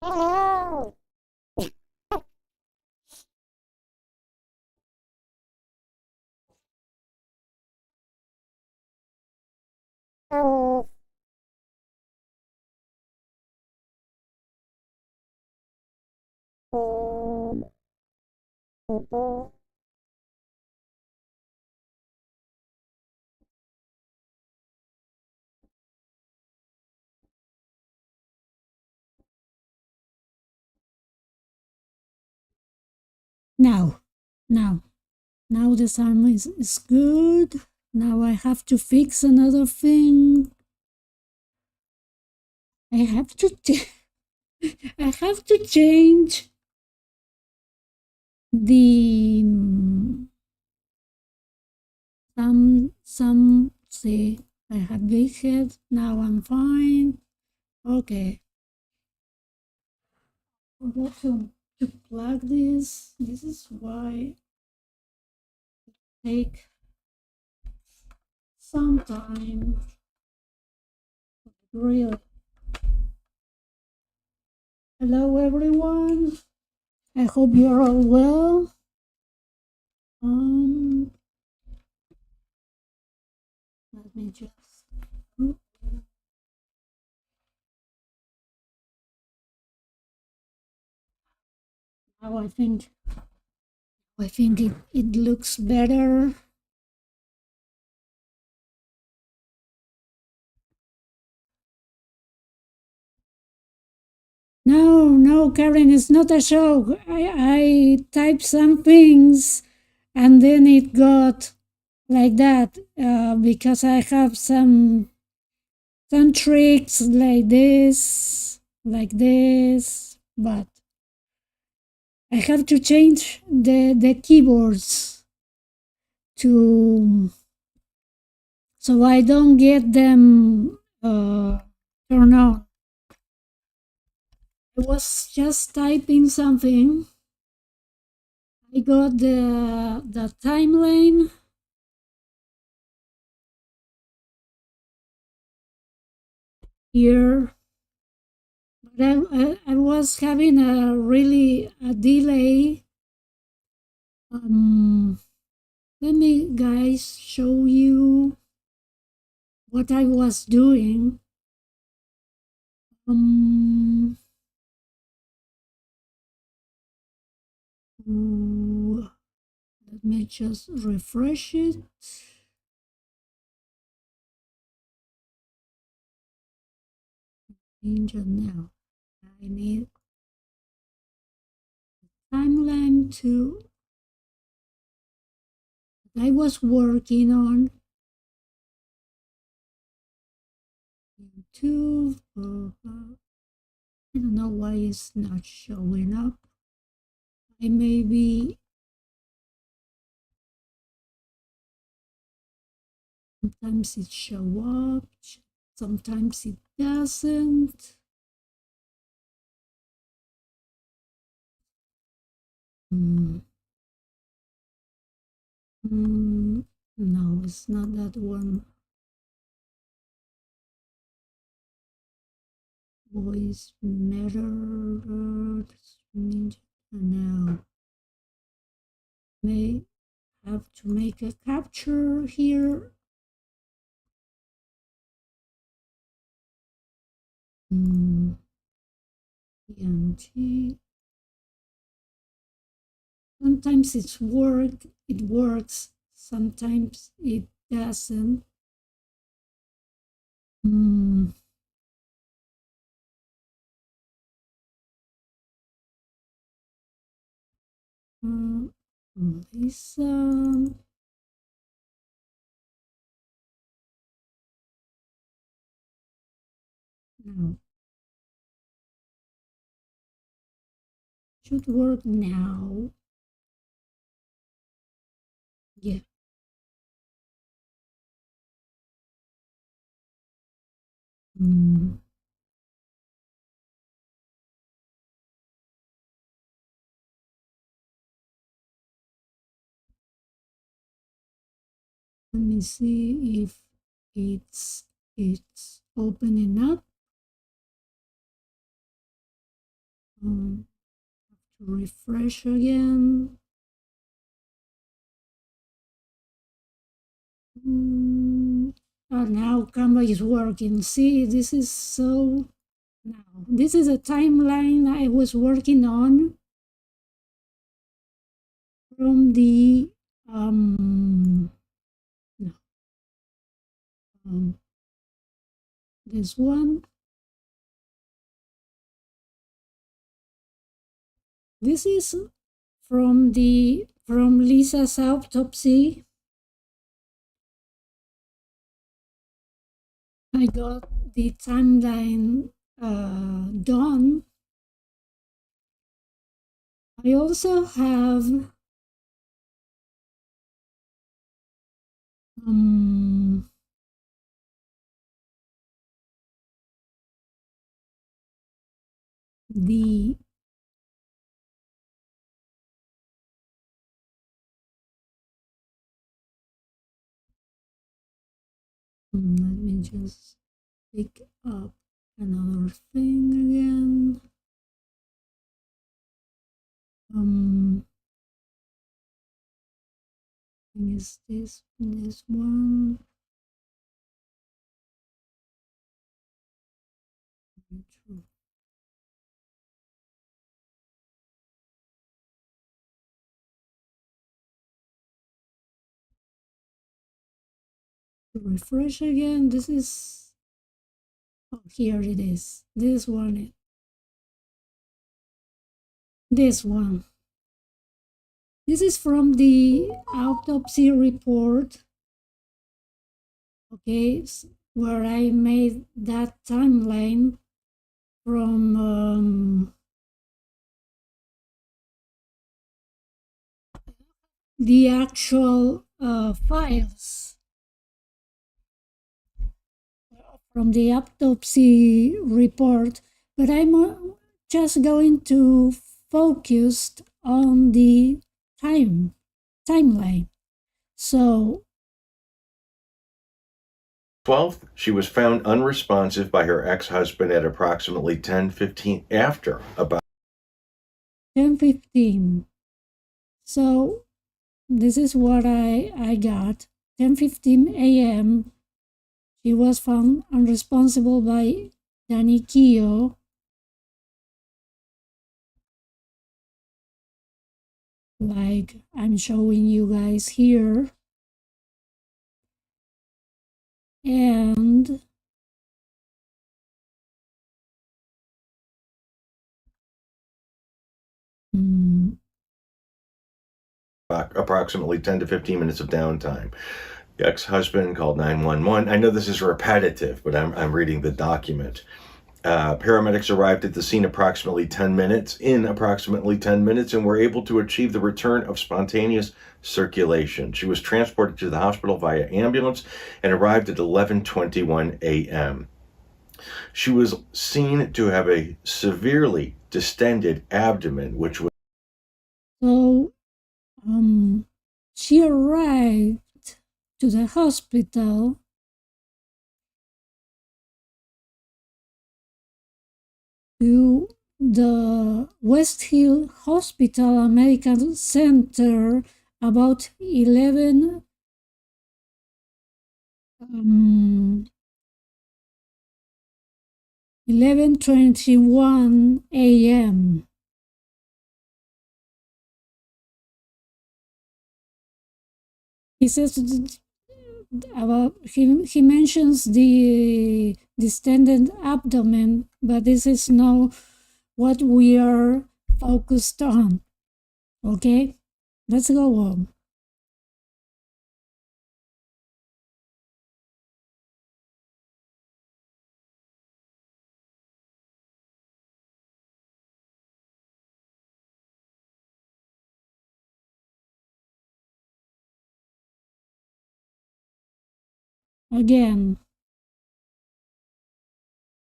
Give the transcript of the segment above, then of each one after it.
Hello. Um, um, um, Now, now, now the sound is good. Now I have to fix another thing. I have to I have to change the some see I have big head. Now I'm fine. Okay. Forgot to plug this. This is why take some time. Really. Hello everyone. I hope you're all well. Um, Let me just. Now I think it looks better. No, no, Karen, it's not a show. I typed some things and then it got like that because I have some tricks like this, but I have to change the keyboards to so I don't get them turned on. I was just typing something. I got the timeline. Here, but I was having a delay. Let me guys show you what I was doing. Let me just refresh it. Change it now. I need timeline to that I was working on YouTube. I don't know why it's not showing up. I maybe sometimes it show up, sometimes it doesn't. No, it's not that one. Voice matter. No. May have to make a capture here. ENT. Sometimes it works, sometimes it doesn't. Lisa. No. Should work now. Yeah. Let me see if it's opening up. refresh again. Now Canva is working. See, this is so. Now, this is a timeline I was working on from the no, this one. This is from Lisa's autopsy. I got the timeline done. I also have the let me just pick up another thing again. Is this one? Refresh again. This is, oh, here it is. This one. This one. This is from the autopsy report. Okay, where I made that timeline from the actual files from the autopsy report, but I'm just going to focus on the timeline. So 12th, she was found unresponsive by her ex-husband at approximately 10:15 after about 10:15. So this is what I got. 10:15 a.m. She was found unresponsible by Danny Keogh. Like I'm showing you guys here. And approximately 10 to 15 minutes of downtime. The ex-husband called 911. I know this is repetitive, but I'm reading the document. Paramedics arrived at the scene approximately 10 minutes, and were able to achieve the return of spontaneous circulation. She was transported to the hospital via ambulance and arrived at 11:21 a.m. She was seen to have a severely distended abdomen, which was so she arrived to the hospital to the West Hill Hospital American Center about 11:21 a.m. He says about he mentions the distended abdomen, but this is not what we are focused on. Okay, let's go on. Again,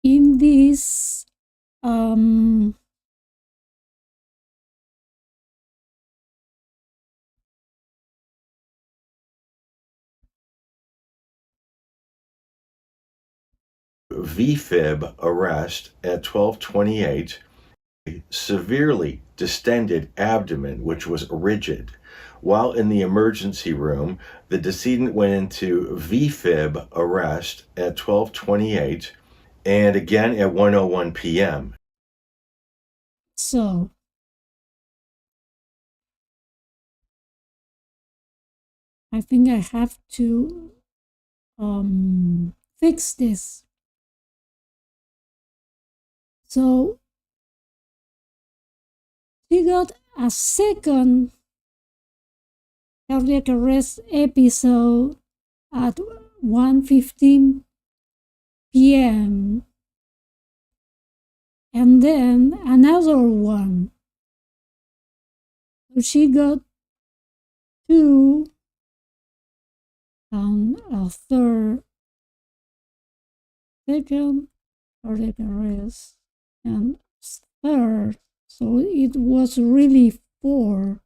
in this VFib arrest at 12:28. severely distended abdomen, which was rigid. While in the emergency room, the decedent went into VFib arrest at 12:28 and again at 1:01 p.m. So, I think I have to fix this. So, she got a second cardiac arrest episode at 1:15 p.m. and then another one. So she got two and a second cardiac arrest and third. So it was really 4.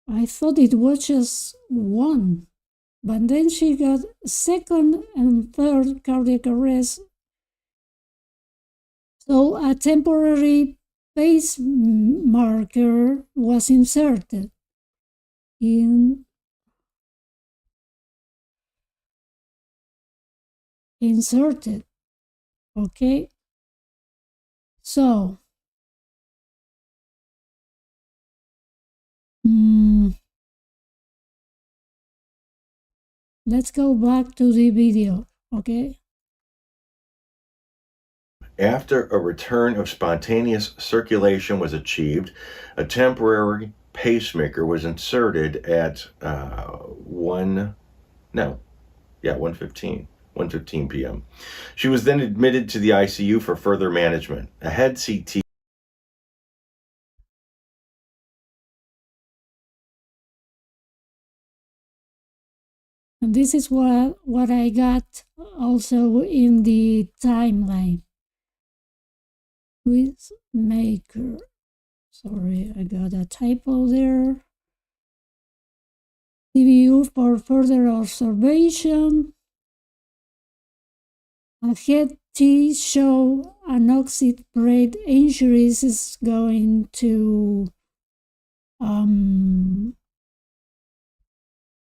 I thought it was just 1, but then she got second and third cardiac arrest. So a temporary pacemaker was inserted. Okay. So let's go back to the video, okay? After a return of spontaneous circulation was achieved, a temporary pacemaker was inserted at 1:15 p.m. She was then admitted to the ICU for further management. A head CT And this is what I got also in the timeline. Quiz maker. Sorry, I got a typo there. CVU for further observation. A head T show anoxic brain injuries is going to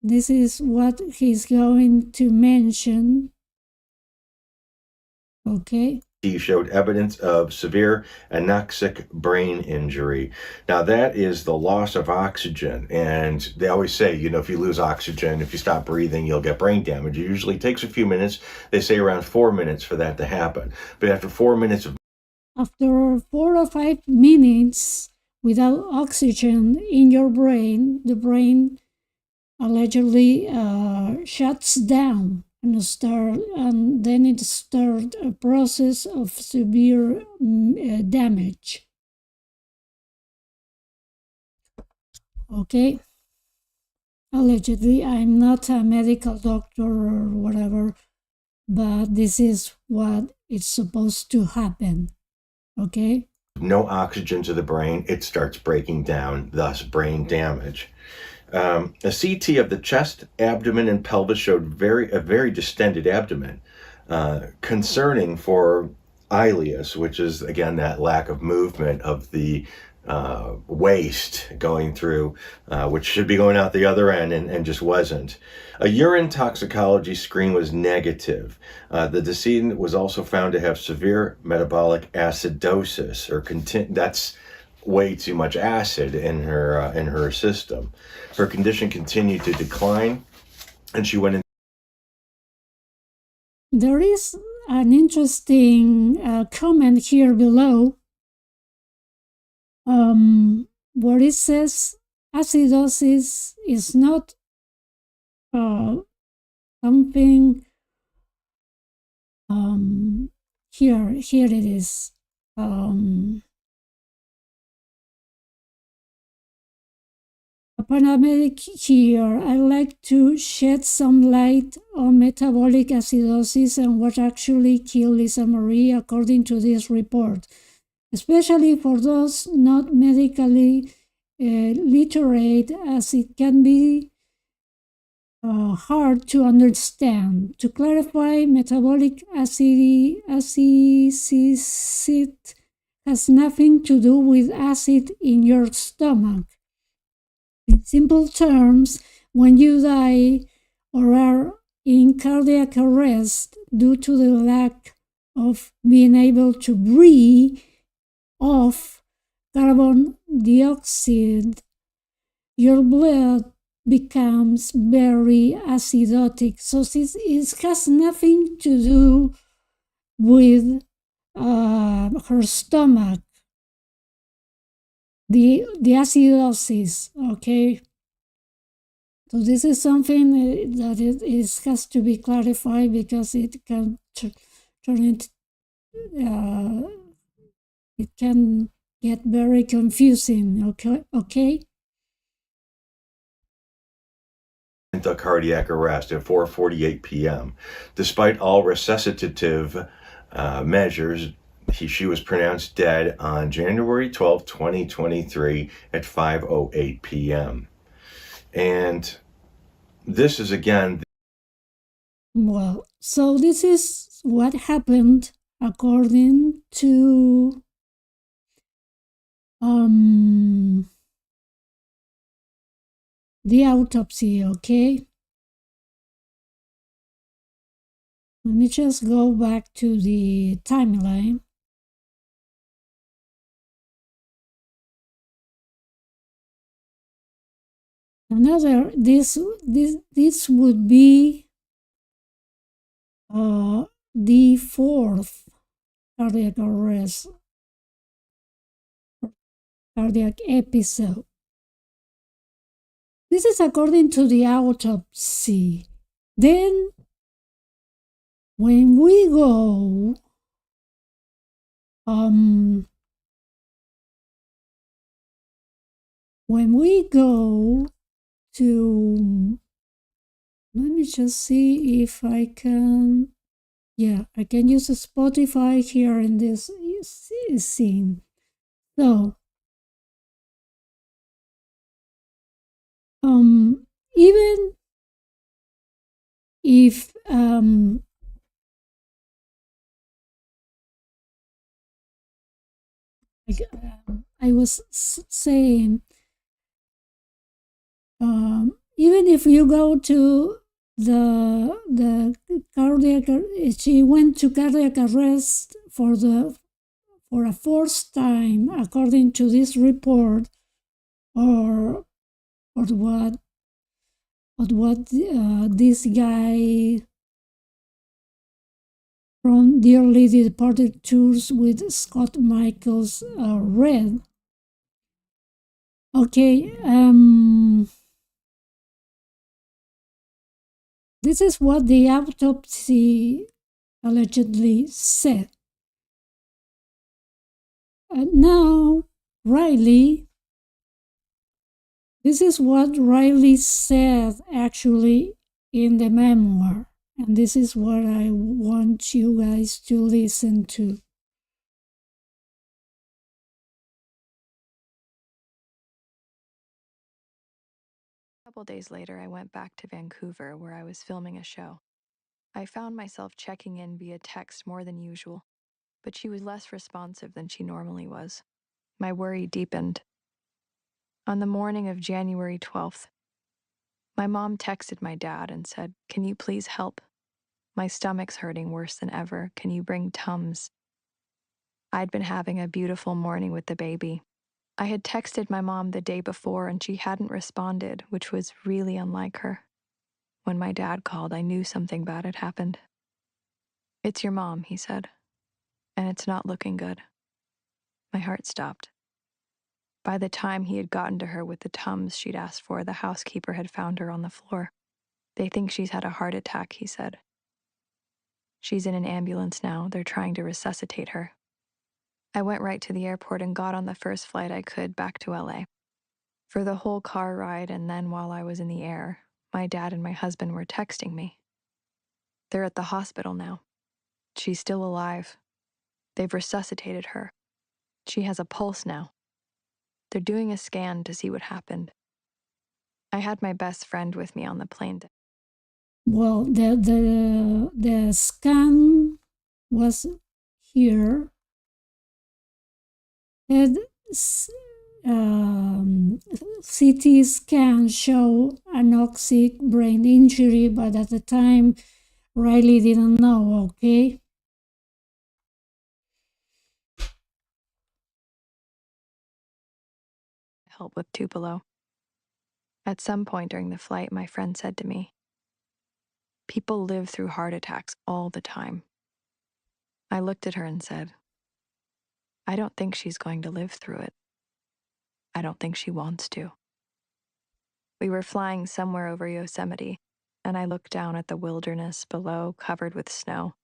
this is what he's going to mention. Okay. He showed evidence of severe anoxic brain injury. Now, that is the loss of oxygen. And they always say, if you lose oxygen, if you stop breathing, you'll get brain damage. It usually takes a few minutes. They say around 4 minutes for that to happen. But after 4 minutes of... After 4 or 5 minutes without oxygen in your brain, the brain allegedly shuts down. And then it starts a process of severe damage. Okay? Allegedly, I'm not a medical doctor or whatever, but this is what is supposed to happen. Okay? No oxygen to the brain, it starts breaking down, thus brain damage. A CT of the chest, abdomen, and pelvis showed a very distended abdomen, concerning for ileus, which is, again, that lack of movement of the waste going through, which should be going out the other end and just wasn't. A urine toxicology screen was negative. The decedent was also found to have severe metabolic acidosis, that's way too much acid in her system. Her condition continued to decline, and she went in. There is an interesting comment here below, where it says acidosis is not something. Here it is. A paramedic here. I'd like to shed some light on metabolic acidosis and what actually killed Lisa Marie according to this report, especially for those not medically literate, as it can be hard to understand. To clarify, metabolic acidity has nothing to do with acid in your stomach. In simple terms, when you die or are in cardiac arrest due to the lack of being able to breathe off carbon dioxide, your blood becomes very acidotic. So it has nothing to do with her stomach, the acidosis, okay? So this is something that has to be clarified because it can turn it, it can get very confusing, okay? The cardiac arrest at 4:48 p.m. Despite all resuscitative measures, she was pronounced dead on January 12, 2023 at 5:08 p.m. And this is again. Well, so this is what happened according to the autopsy, okay? Let me just go back to the timeline. Another, this would be the fourth cardiac arrest, cardiac episode. This is according to the autopsy. Then, when we go to, let me just see if I can, yeah, I can use Spotify here in this scene. So, even if I was saying, even if you go to the cardiac, she went to cardiac arrest for a fourth time, according to this report, or what this guy from Dearly Departed Tours with Scott Michaels read. Okay, this is what the autopsy allegedly said. Now, Riley, this is what Riley said actually in the memoir, and this is what I want you guys to listen to. A couple days later, I went back to Vancouver where I was filming a show. I found myself checking in via text more than usual, but she was less responsive than she normally was. My worry deepened. On the morning of January 12th, my mom texted my dad and said, "Can you please help? My stomach's hurting worse than ever. Can you bring Tums?" I'd been having a beautiful morning with the baby. I had texted my mom the day before and she hadn't responded, which was really unlike her. When my dad called, I knew something bad had happened. "It's your mom," he said, "and it's not looking good." My heart stopped. By the time he had gotten to her with the Tums she'd asked for, the housekeeper had found her on the floor. "They think she's had a heart attack," he said. "She's in an ambulance now. They're trying to resuscitate her." I went right to the airport and got on the first flight I could back to LA. For the whole car ride and then while I was in the air, my dad and my husband were texting me. "They're at the hospital now. She's still alive. They've resuscitated her. She has a pulse now. They're doing a scan to see what happened." I had my best friend with me on the plane. Well, the scan was here. And CT scan show anoxic brain injury, but at the time, Riley didn't know, okay? Help with Tupelo. At some point during the flight, my friend said to me, "People live through heart attacks all the time." I looked at her and said, "I don't think she's going to live through it. I don't think she wants to." We were flying somewhere over Yosemite, and I looked down at the wilderness below, covered with snow.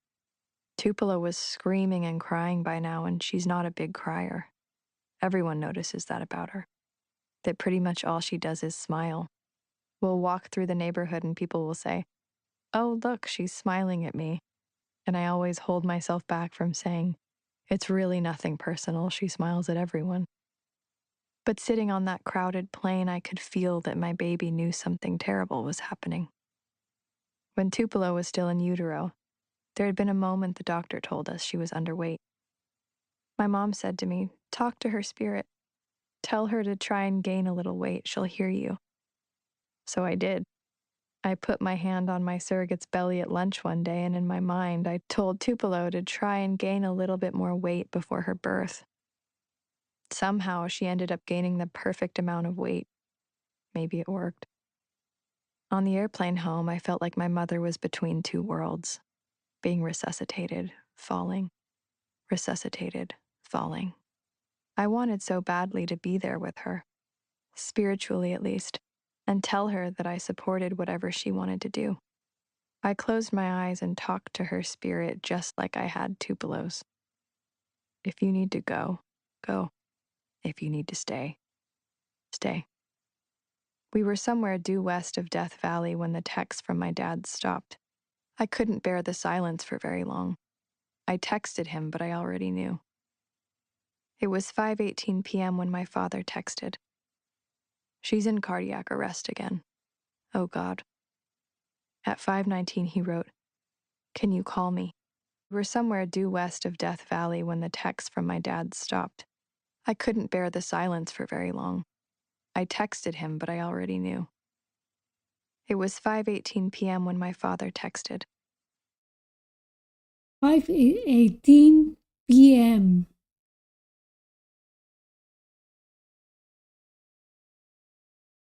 Tupelo was screaming and crying by now, and she's not a big crier. Everyone notices that about her, that pretty much all she does is smile. We'll walk through the neighborhood and people will say, "Oh, look, she's smiling at me." And I always hold myself back from saying, "It's really nothing personal. She smiles at everyone." But sitting on that crowded plane, I could feel that my baby knew something terrible was happening. When Tupelo was still in utero, there had been a moment the doctor told us she was underweight. My mom said to me, "Talk to her spirit. Tell her to try and gain a little weight. She'll hear you." So I did. I put my hand on my surrogate's belly at lunch one day, and in my mind, I told Tupelo to try and gain a little bit more weight before her birth. Somehow, she ended up gaining the perfect amount of weight. Maybe it worked. On the airplane home, I felt like my mother was between two worlds, being resuscitated, falling, resuscitated, falling. I wanted so badly to be there with her, spiritually at least, and tell her that I supported whatever she wanted to do. I closed my eyes and talked to her spirit just like I had Tupelo's. If you need to go, go. If you need to stay, stay. We were somewhere due west of Death Valley when the text from my dad stopped. I couldn't bear the silence for very long. I texted him, but I already knew. It was 5:18 p.m. when my father texted. "She's in cardiac arrest again. Oh God." At 5:19 he wrote, "Can you call me?" We were somewhere due west of Death Valley when the text from my dad stopped. I couldn't bear the silence for very long. I texted him, but I already knew. It was 5:18 p.m. when my father texted. 5:18 p.m.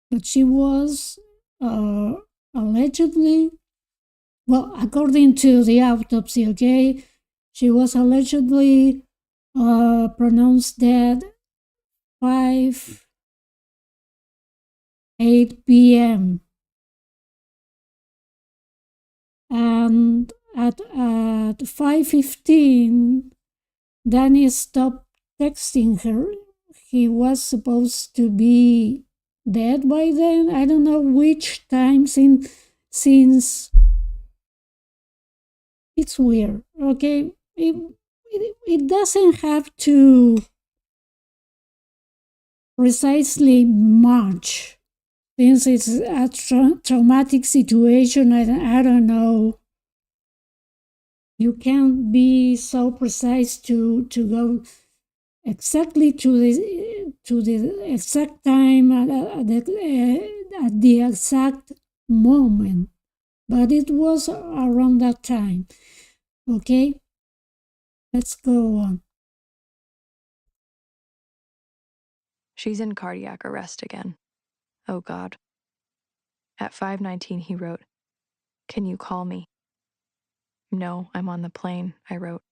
But she was allegedly, well, according to the autopsy, okay, she was allegedly pronounced dead 5:08 p.m. And at 5:15, Danny stopped texting her. He was supposed to be dead by then. I don't know which time since it's weird, okay? It doesn't have to precisely match. Since it's a traumatic situation, I don't know. You can't be so precise to go exactly to the exact time at the exact moment, but it was around that time. Okay, let's go on. "She's in cardiac arrest again. Oh God." At 5:19 he wrote, "Can you call me?" "No, I'm on the plane," I wrote.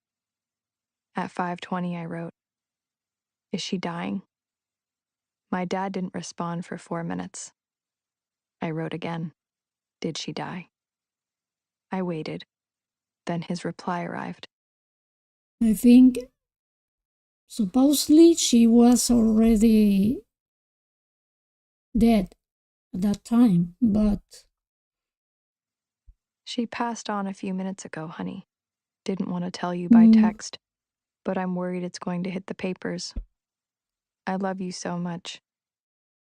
At 5:20 I wrote, "Is she dying?" My dad didn't respond for 4 minutes. I wrote again, "Did she die?" I waited. Then his reply arrived. I think supposedly she was already dead at that time, but "She passed on a few minutes ago, honey. Didn't want to tell you by text, but I'm worried it's going to hit the papers. I love you so much.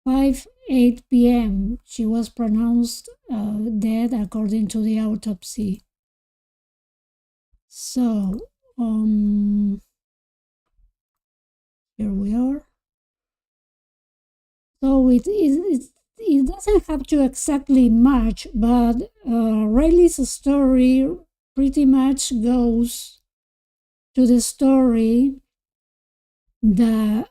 5:08 p.m. She was pronounced dead according to the autopsy. So, here we are. So it doesn't have to exactly match, but Riley's story pretty much goes to the story that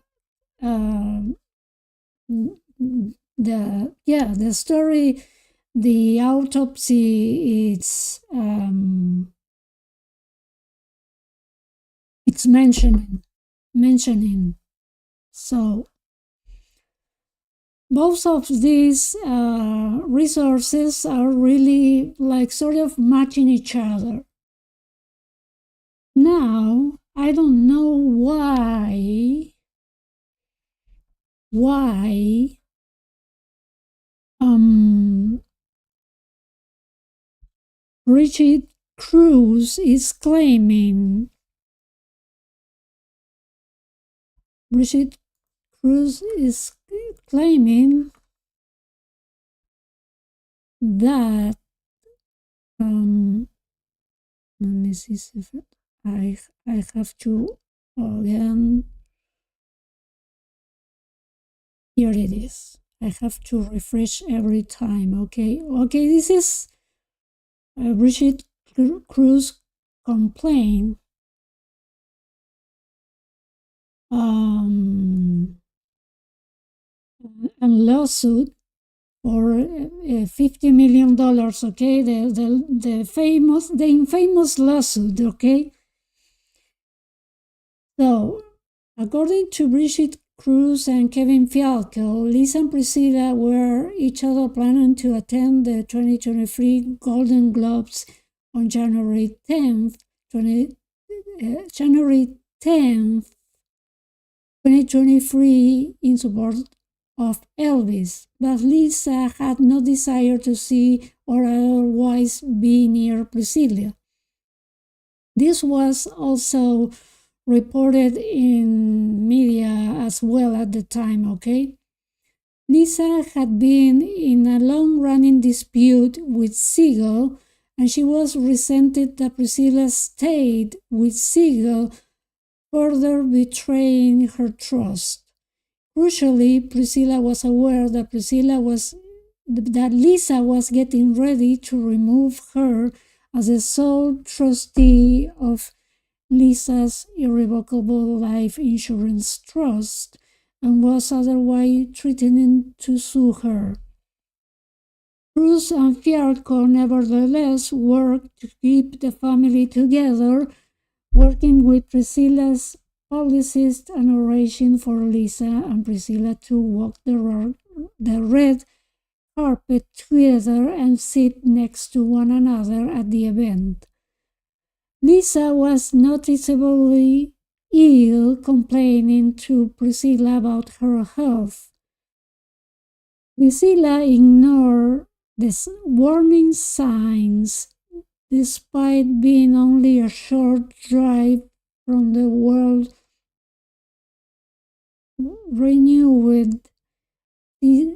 the story, the autopsy, it's mentioning. So both of these resources are really like sort of matching each other. Now, I don't know why Brigitte Kruse is claiming that let me see if I have to again. Here it is. I have to refresh every time. Okay, this is Brigitte Kruse complaint. And lawsuit for $50 million. Okay, the infamous lawsuit. Okay. So, according to Brigitte Kruse and Kevin Fialko, Lisa and Priscilla were each other planning to attend the 2023 Golden Globes on January 10th, 2023 in support of Elvis, but Lisa had no desire to see or otherwise be near Priscilla. This was also reported in media as well at the time, okay? Lisa had been in a long-running dispute with Siegel, and she was resented that Priscilla stayed with Siegel, further betraying her trust. Crucially, Priscilla was aware that Lisa was getting ready to remove her as the sole trustee of Lisa's irrevocable life insurance trust and was otherwise threatening to sue her. Kruse and Fialko nevertheless worked to keep the family together, working with Priscilla's publicist and arranging for Lisa and Priscilla to walk the red carpet together and sit next to one another at the event. Lisa was noticeably ill, complaining to Priscilla about her health. Priscilla ignored the warning signs despite being only a short drive from the world-renowned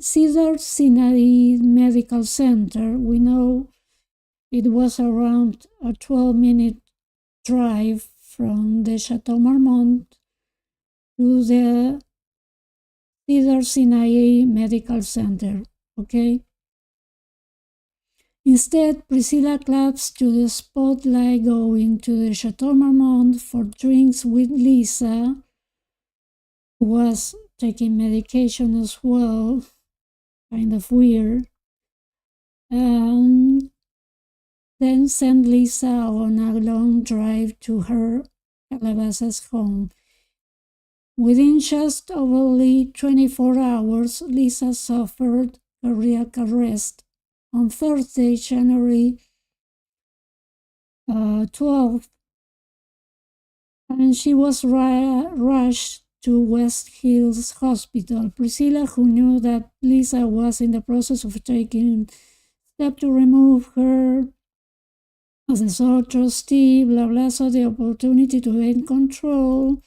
Cedars-Sinai Medical Center. We know it was around a 12-minute drive from the Chateau Marmont to the Cedars-Sinai Medical Center, okay? Instead, Priscilla claps to the spotlight going to the Chateau Marmont for drinks with Lisa, who was taking medication as well, kind of weird, and then sent Lisa on a long drive to her Calabasas home. Within just over 24 hours, Lisa suffered cardiac arrest. On Thursday, January 12th, and she was rushed to West Hills Hospital. Priscilla, who knew that Lisa was in the process of taking steps to remove her as a sole trustee, blah blah, saw the opportunity to gain control.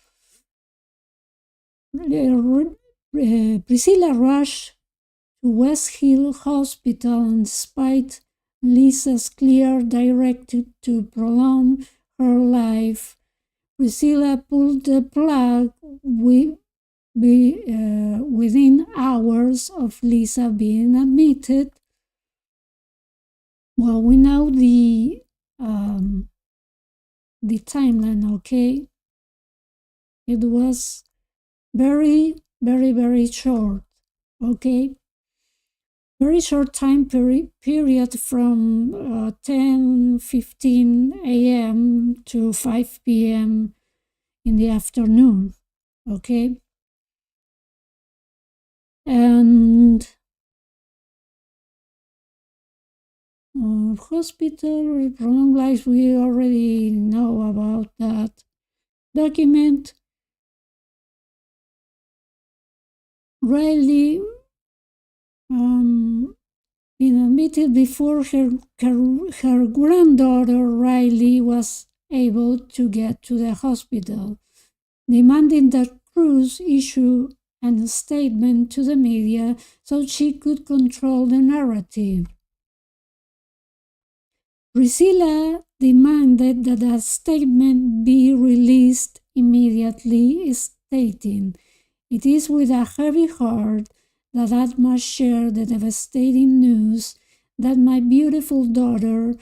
Priscilla rushed to West Hill Hospital, and despite Lisa's clear directive to prolong her life, Priscilla pulled the plug within hours of Lisa being admitted. Well, we know the timeline, okay? It was very, very, very short, okay? Very short time period from 10:15 a.m. to 5 p.m. in the afternoon, okay? And hospital prolonged life, we already know about that document. Riley been admitted before her granddaughter Riley was able to get to the hospital, demanding that Kruse issue a statement to the media so she could control the narrative. Priscilla demanded that a statement be released immediately, stating, "It is with a heavy heart that I must share the devastating news that my beautiful daughter,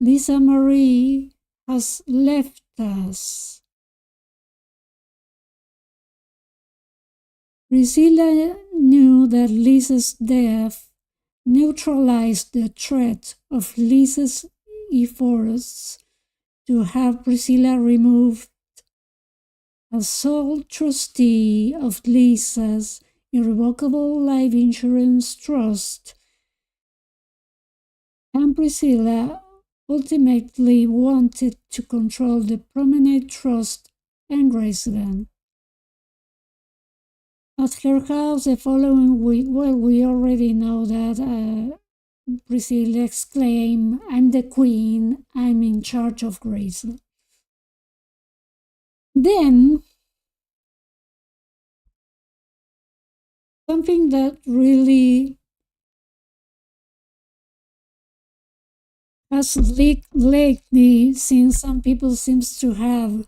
Lisa Marie, has left us." Priscilla knew that Lisa's death neutralized the threat of Lisa's efforts to have Priscilla removed as sole trustee of Lisa's irrevocable life insurance trust, and Priscilla ultimately wanted to control the promenade trust and Graceland. At her house the following week, well, we already know that Priscilla exclaimed, "I'm the queen, I'm in charge of Graceland." Then, something that really has leaked lately, since some people seems to have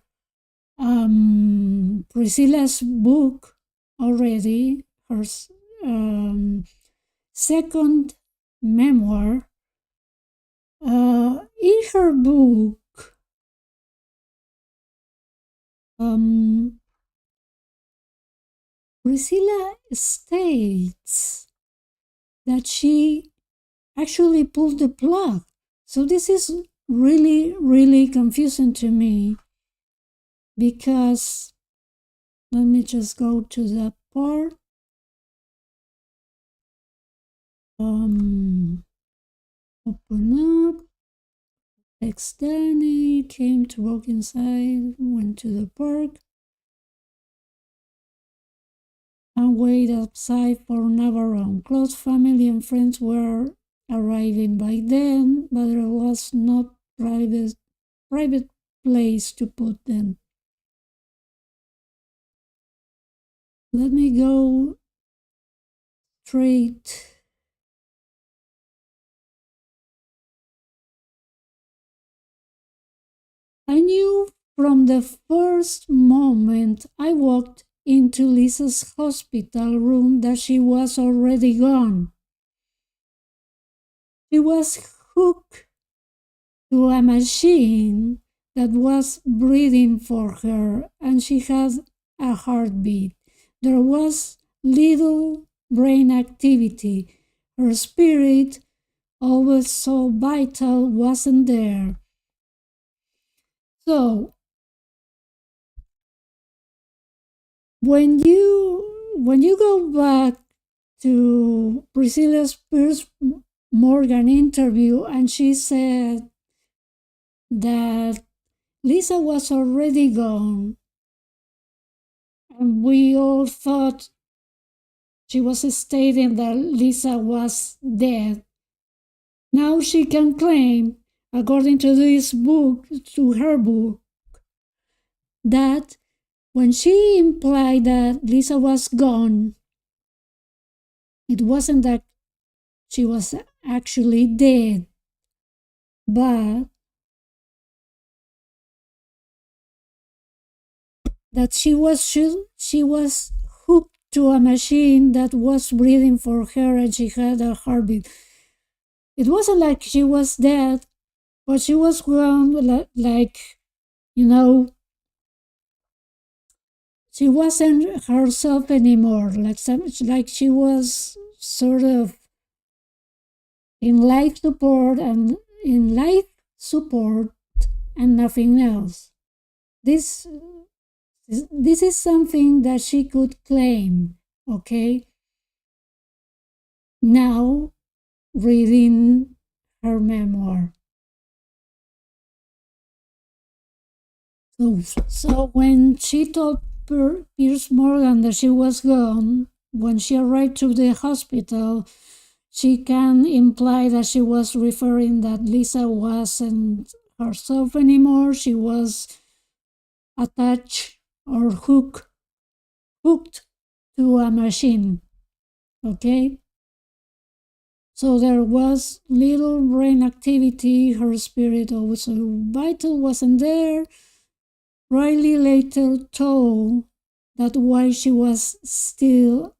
Priscilla's book already, her second memoir. In her book, Priscilla states that she actually pulled the plug. So this is really, really confusing to me, because let me just go to that part. Open up. Text Danny came to walk inside, went to the park, and waited outside for Navarone. Close family and friends were arriving by then, but there was no private place to put them. Let me go straight. I knew from the first moment I walked into Lisa's hospital room that she was already gone. She was hooked to a machine that was breathing for her, and she had a heartbeat. There was little brain activity. Her spirit, always so vital, wasn't there. So, when you go back to Priscilla Morgan interview, and she said that Lisa was already gone, and we all thought she was stating that Lisa was dead. Now she can claim, according to this book, to her book, that when she implied that Lisa was gone, It wasn't that she was actually dead, but that she was hooked to a machine that was breathing for her and she had a heartbeat. It wasn't like she was dead, but she was gone, like, you know, she wasn't herself anymore. Like she was sort of in life support and nothing else. This is something that she could claim, okay? Now, reading her memoir. So when she told Pierce Morgan that she was gone, when she arrived to the hospital, she can imply that she was referring that Lisa wasn't herself anymore. She was attached or hooked to a machine. Okay? So there was little brain activity. Her spirit also vital wasn't there. Riley later told that while she was still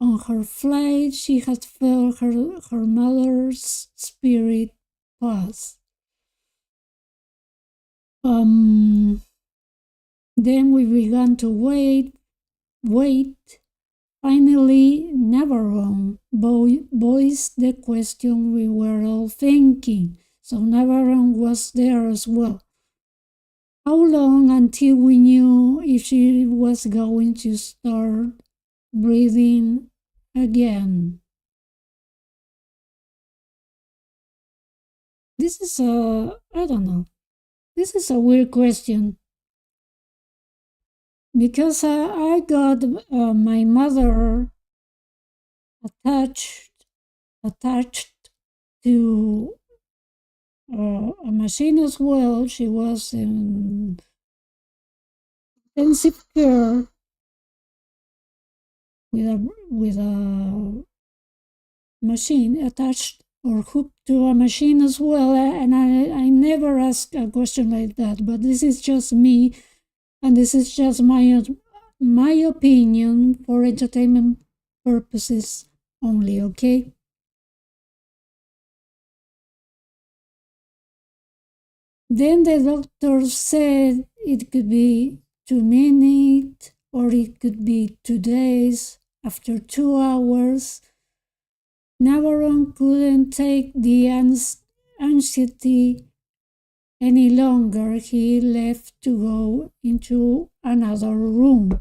on her flight, she had felt her mother's spirit pass. Then we began to wait. Finally, Navarone voiced the question we were all thinking, so Navarone was there as well. How long until we knew if she was going to start breathing again? This is I don't know. This is a weird question. Because I got my mother attached to a machine as well. She was in intensive care with a machine attached or hooked to a machine as well. And I never asked a question like that. But this is just me, and this is just my opinion for entertainment purposes only. Okay. Then the doctor said it could be 2 minutes or it could be 2 days. After 2 hours, Navarone couldn't take the anxiety any longer. He left to go into another room.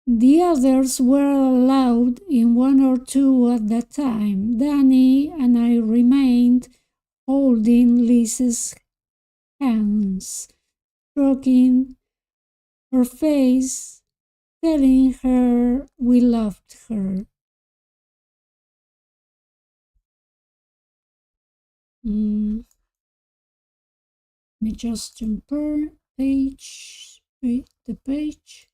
The others were allowed in 1 or 2 at that time. Danny and I remained holding Lisa's hands, stroking her face, telling her we loved her. Let me just compare the page.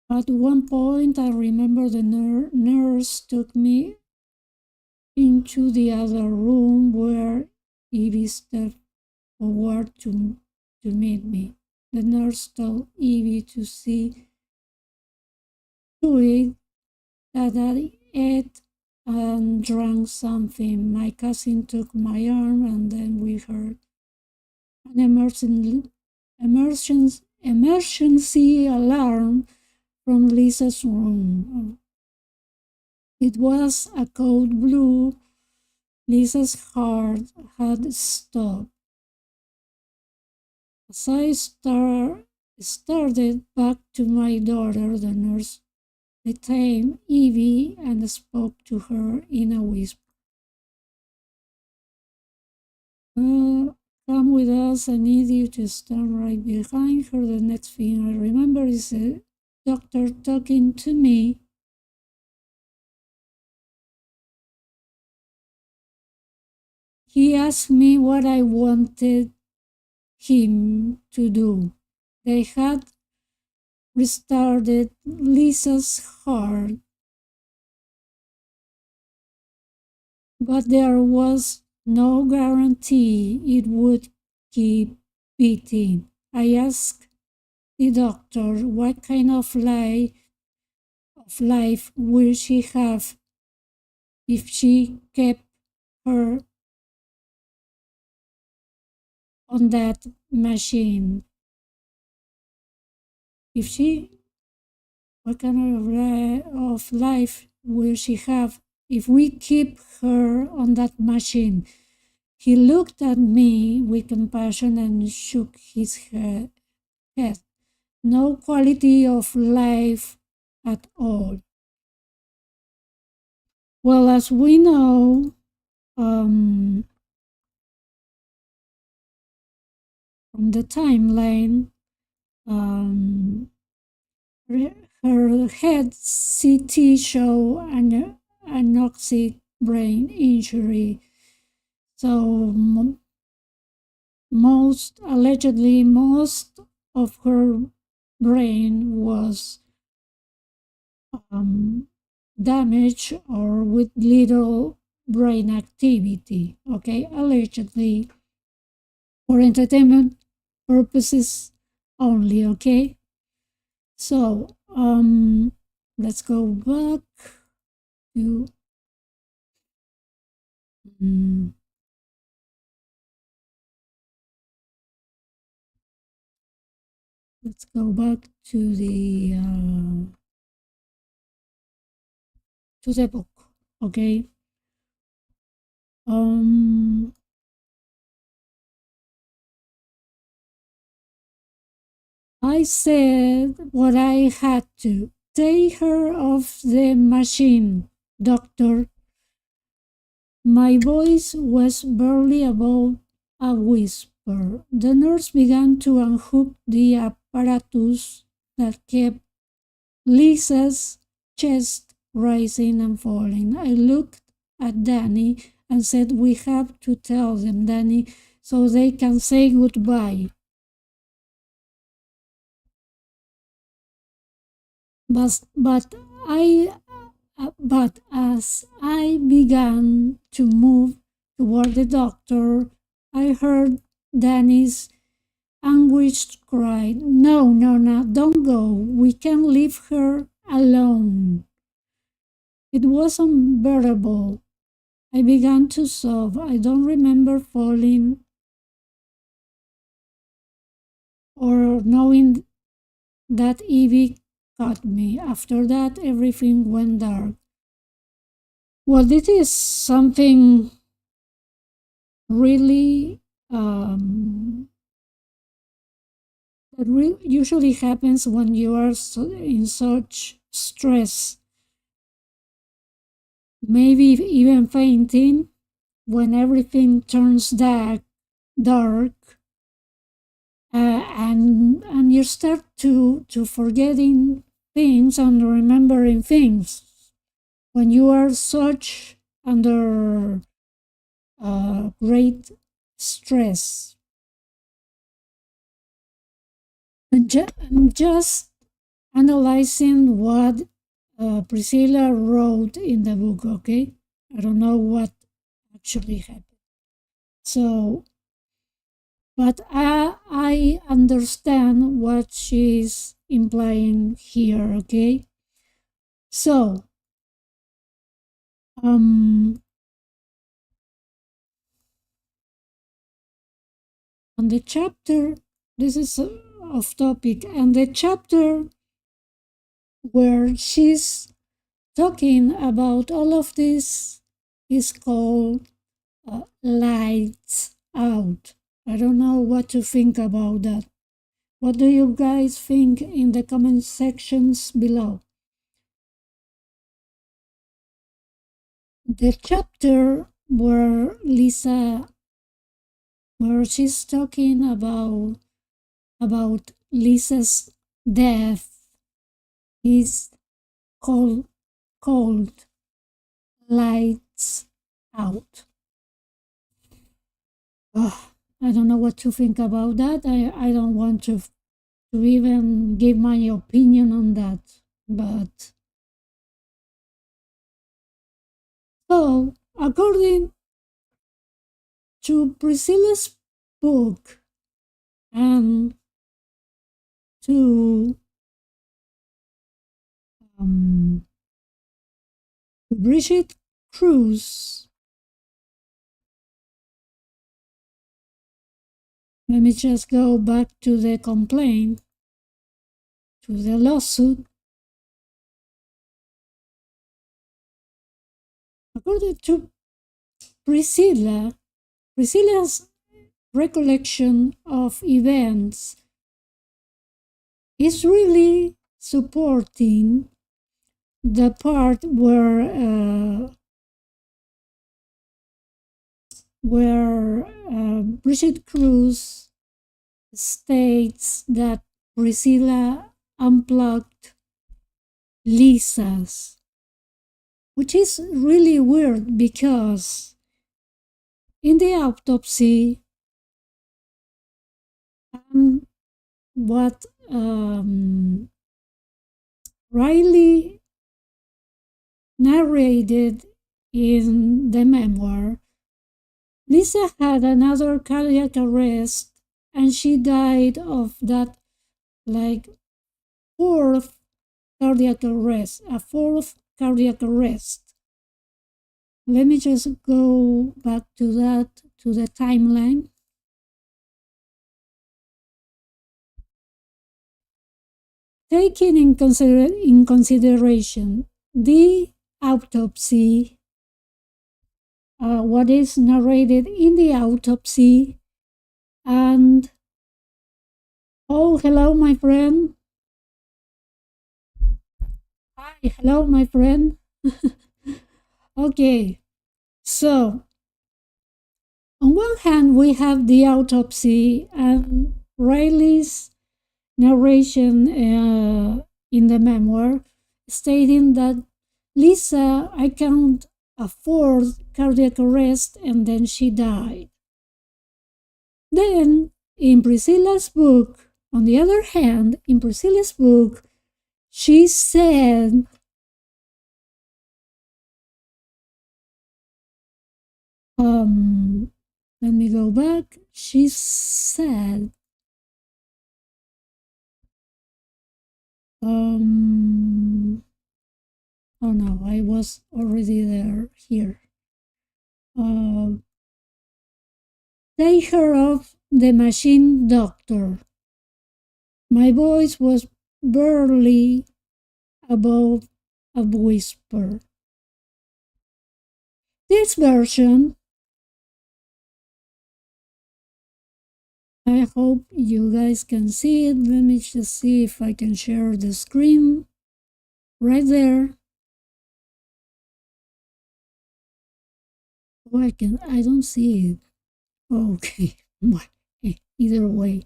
At one point, I remember the nurse took me into the other room where Evie stepped forward to meet me. The nurse told Evie to see to it that I ate and drank something. My cousin took my arm, and then we heard an emergency alarm from Lisa's room. It was a code blue. Lisa's heart had stopped. As I started back to my daughter, the nurse detained Evie and spoke to her in a whisper. Come with us, I need you to stand right behind her. The next thing I remember is the doctor talking to me. He asked me what I wanted him to do. They had restarted Lisa's heart, but there was no guarantee it would keep beating. I asked the doctor what kind of life will she have if she kept her on that machine. What kind of life will she have if we keep her on that machine? He looked at me with compassion and shook his head. No quality of life at all. Well, as we know, from the timeline, her head CT show an anoxic brain injury. So most of her brain was damaged or with little brain activity. Okay, allegedly for entertainment purposes only. Okay, so let's go back to let's go back to the book. Okay. I said what I had to. Take her off the machine, doctor. My voice was barely above a whisper. The nurse began to unhook the apparatus that kept Lisa's chest rising and falling. I looked at Danny and said, we have to tell them, Danny, so they can say goodbye. But as I began to move toward the doctor, I heard Danny's anguished cry, no, don't go. We can't leave her alone. It was unbearable. I began to sob. I don't remember falling or knowing that Evie caught me. After that, everything went dark. Well, this is something really that usually happens when you are in such stress. Maybe even fainting when everything turns dark, and you start to forgetting things and remembering things when you are such under great stress. I'm just analyzing what Priscilla wrote in the book, okay? I don't know what actually happened. So, but I understand what she's implying here, okay? So, on the chapter, this is off topic, and the chapter where she's talking about all of this is called Lights Out. I don't know what to think about that. What do you guys think in the comment sections below? The chapter where she's talking about Lisa's death is called Lights Out. Oh, I don't know what to think about that. I don't want to to even give my opinion on that. But so, according to Priscilla's book and to Brigitte Kruse, let me just go back to the complaint, to the lawsuit. According to Priscilla's recollection of events is really supporting the part where Brigitte Kruse states that Priscilla unplugged Lisa's, which is really weird because in the autopsy and what Riley narrated in the memoir, Lisa had another cardiac arrest and she died of that fourth cardiac arrest, a fourth cardiac arrest. Let me just go back to that, to the timeline. Taking in consideration the autopsy, what is narrated in the autopsy, and oh, hello, my friend. Hi, hello, my friend. Okay, so on one hand, we have the autopsy and Riley's narration in the memoir stating that Lisa, I count a fourth cardiac arrest and then she died. Then, in Priscilla's book, on the other hand, in Priscilla's book, she said let me go back. She said oh no, I was already here. Take her off the machine, doctor. My voice was barely above a whisper. This version, I hope you guys can see it. Let me just see if I can share the screen. Right there. Oh, I don't see it. Okay, either way.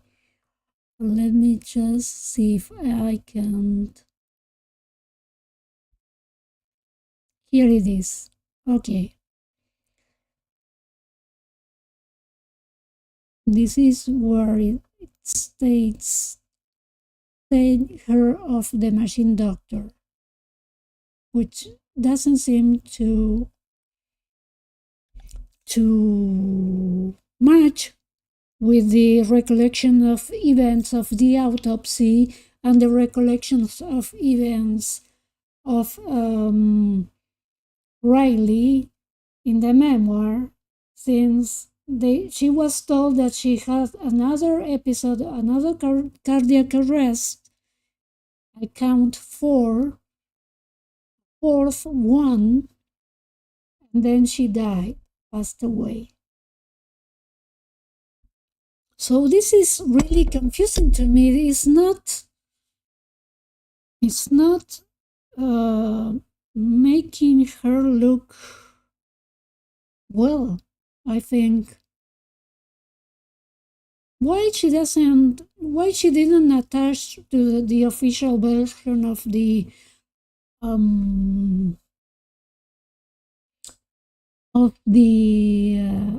Let me just see if I can. Here it is. Okay. This is where it states, take her off the machine, doctor, which doesn't seem to match with the recollection of events of the autopsy and the recollections of events of Riley in the memoir, since she was told that she had another episode, another cardiac arrest. I count fourth one, and then she died, passed away. So this is really confusing to me. It's not making her look well, I think. Why she didn't attach to the official version of the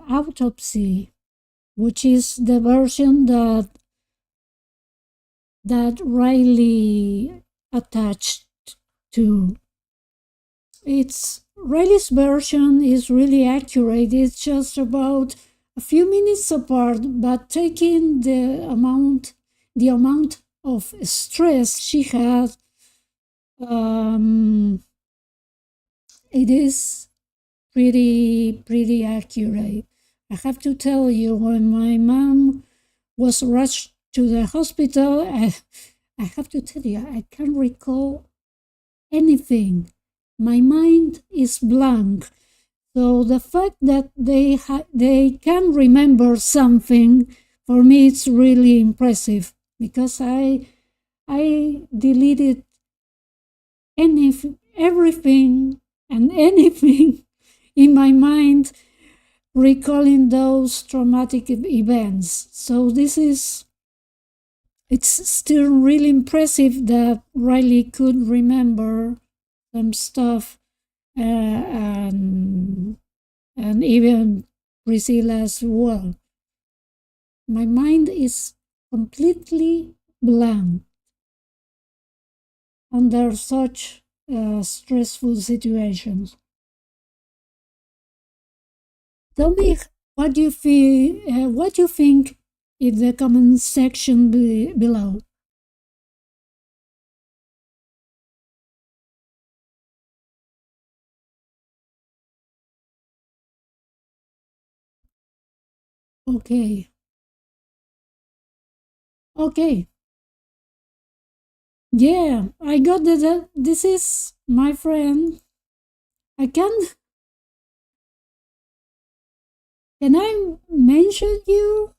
autopsy, which is the version that that Riley attached to. Riley's version is really accurate. It's just about a few minutes apart, but taking the amount of stress she had, it is pretty accurate. I have to tell you, when my mom was rushed to the hospital, I have to tell you, I can't recall anything. My mind is blank. So the fact that they can remember something, for me, it's really impressive, because I deleted everything and anything in my mind, recalling those traumatic events. So it's still really impressive that Riley could remember some stuff, and even Priscilla as well. My mind is completely blank under such stressful situations. Tell me what you feel, what you think in the comment section below. Okay. Okay. Yeah, I got that. This is my friend. I can I mention you?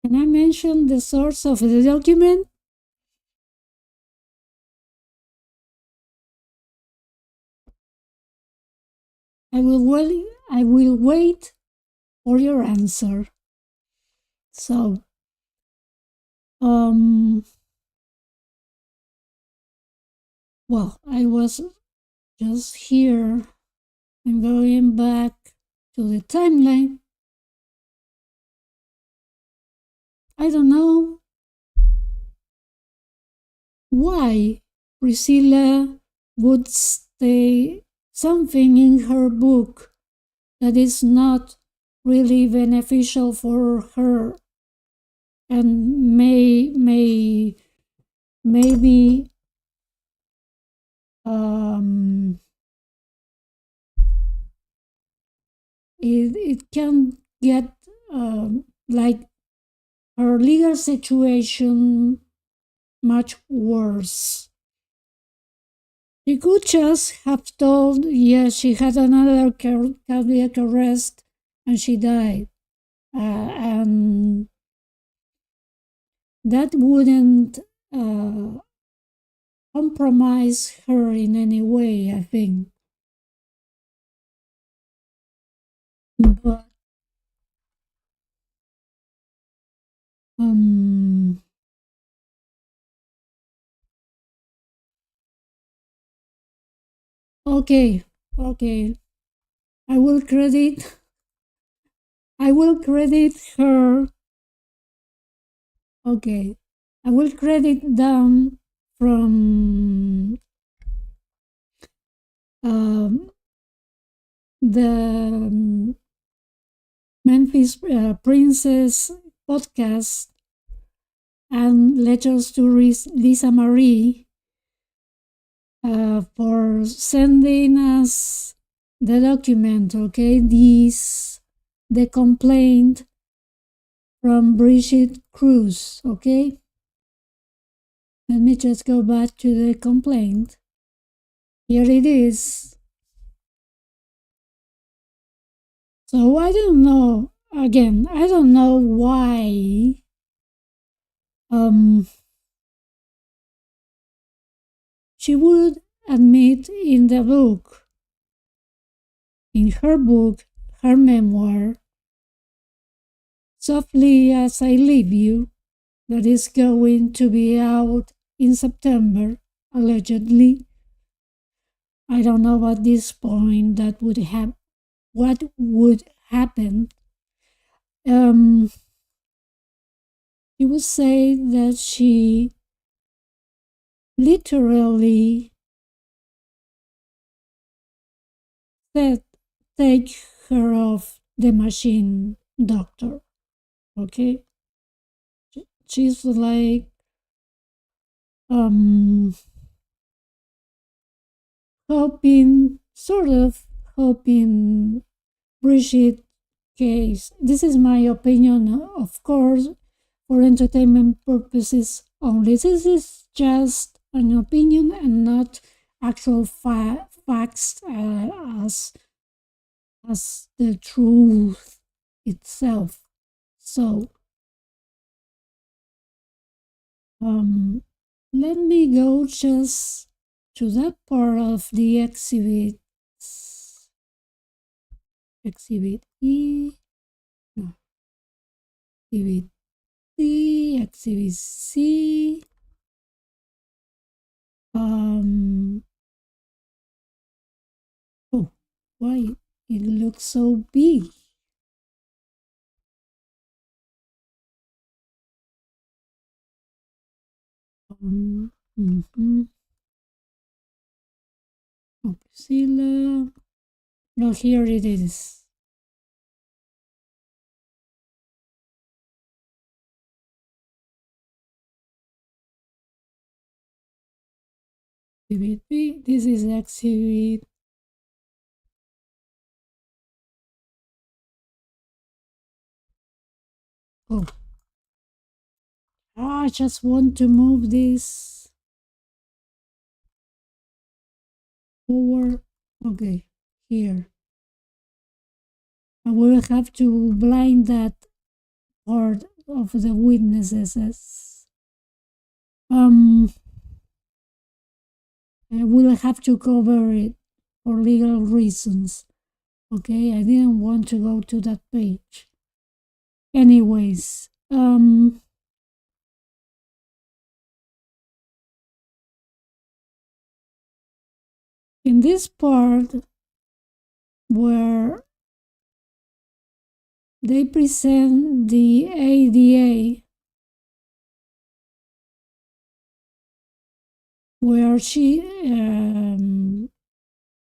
Can I mention the source of the document? I will wait for your answer. So, well, I was just here. I'm going back to the timeline. I don't know why Priscilla would say something in her book that is not really beneficial for her, and maybe it can get like her legal situation much worse. She could just have told, yes, she had another cardiac arrest and she died. And that wouldn't compromise her in any way, I think. But okay, okay. I will credit her. Okay. I will credit them from the Memphis Princess podcast and letters to Lisa Marie for sending us the document, okay? The complaint from Brigitte Kruse, okay? Let me just go back to the complaint. Here it is. So I don't know, again, I don't know why she would admit in the book, in her book, her memoir, Softly as I Leave You, that is going to be out in September, allegedly. I don't know at this point what would happen. She would say that she literally said, take her off the machine, doctor. Okay? She's like sort of hoping Brigitte case. This is my opinion, of course, for entertainment purposes only. This is just an opinion and not actual facts as the truth itself. So, let me go just to that part of the exhibit. Exhibit E, no, exhibit D, exhibit C. Oh, why it looks so big? Oh, Priscilla. No, here it is. Exhibit B. This is exhibit. Oh. I just want to move this forward. Okay, here. I will have to blind that part of the witnesses. I will have to cover it for legal reasons. Okay, I didn't want to go to that page. Anyways, in this part where they present the ADA, where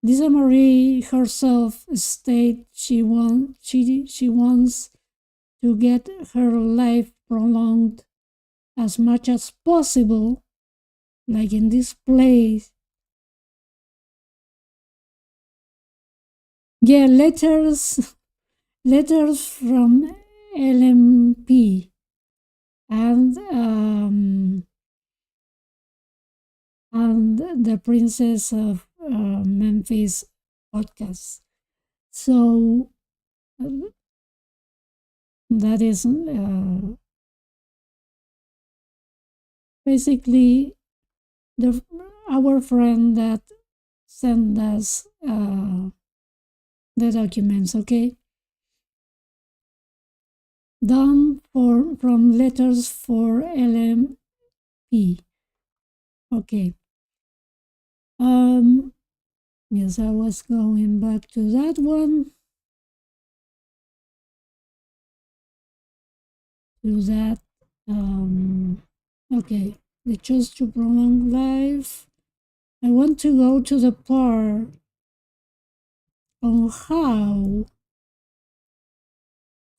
Lisa Marie herself states she wants to get her life prolonged as much as possible, like in this place. Yeah, letters from LMP and the Princess of Memphis podcast. So that is basically our friend that sent us the documents, okay? Done from letters for LMP. Okay. Yes, I was going back to that one. To that. Okay. They chose to prolong life. I want to go to the part on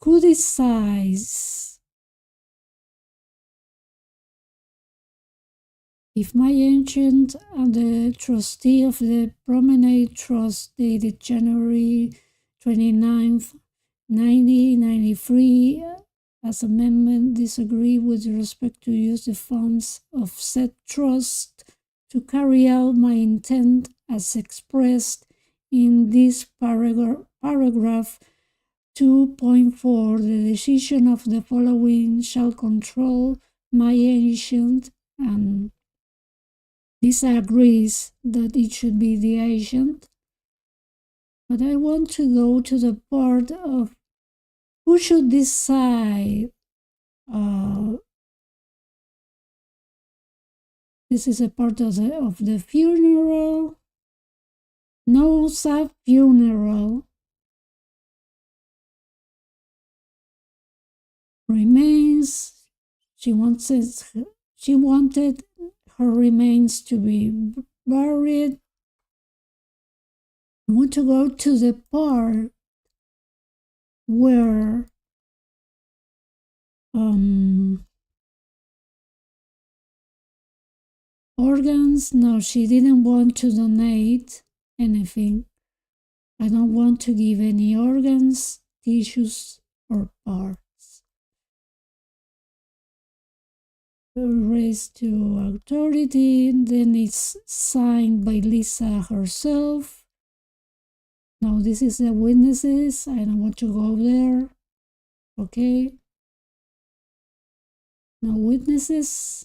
who decides if my agent and the trustee of the Promenade Trust dated January 29th, 1993 as amendment disagree with respect to use the funds of said trust to carry out my intent as expressed in this paragraph 2.4, the decision of the following shall control my agent and disagrees that it should be the agent. But I want to go to the part of who should decide. This is a part of the funeral. No sub-funeral. Remains. She wanted her remains to be buried. I want to go to the part where organs. No, she didn't want to donate anything. I don't want to give any organs, tissues, or parts. Raised to authority, then it's signed by Lisa herself. Now this is the witnesses. I don't want to go there. Okay. No witnesses.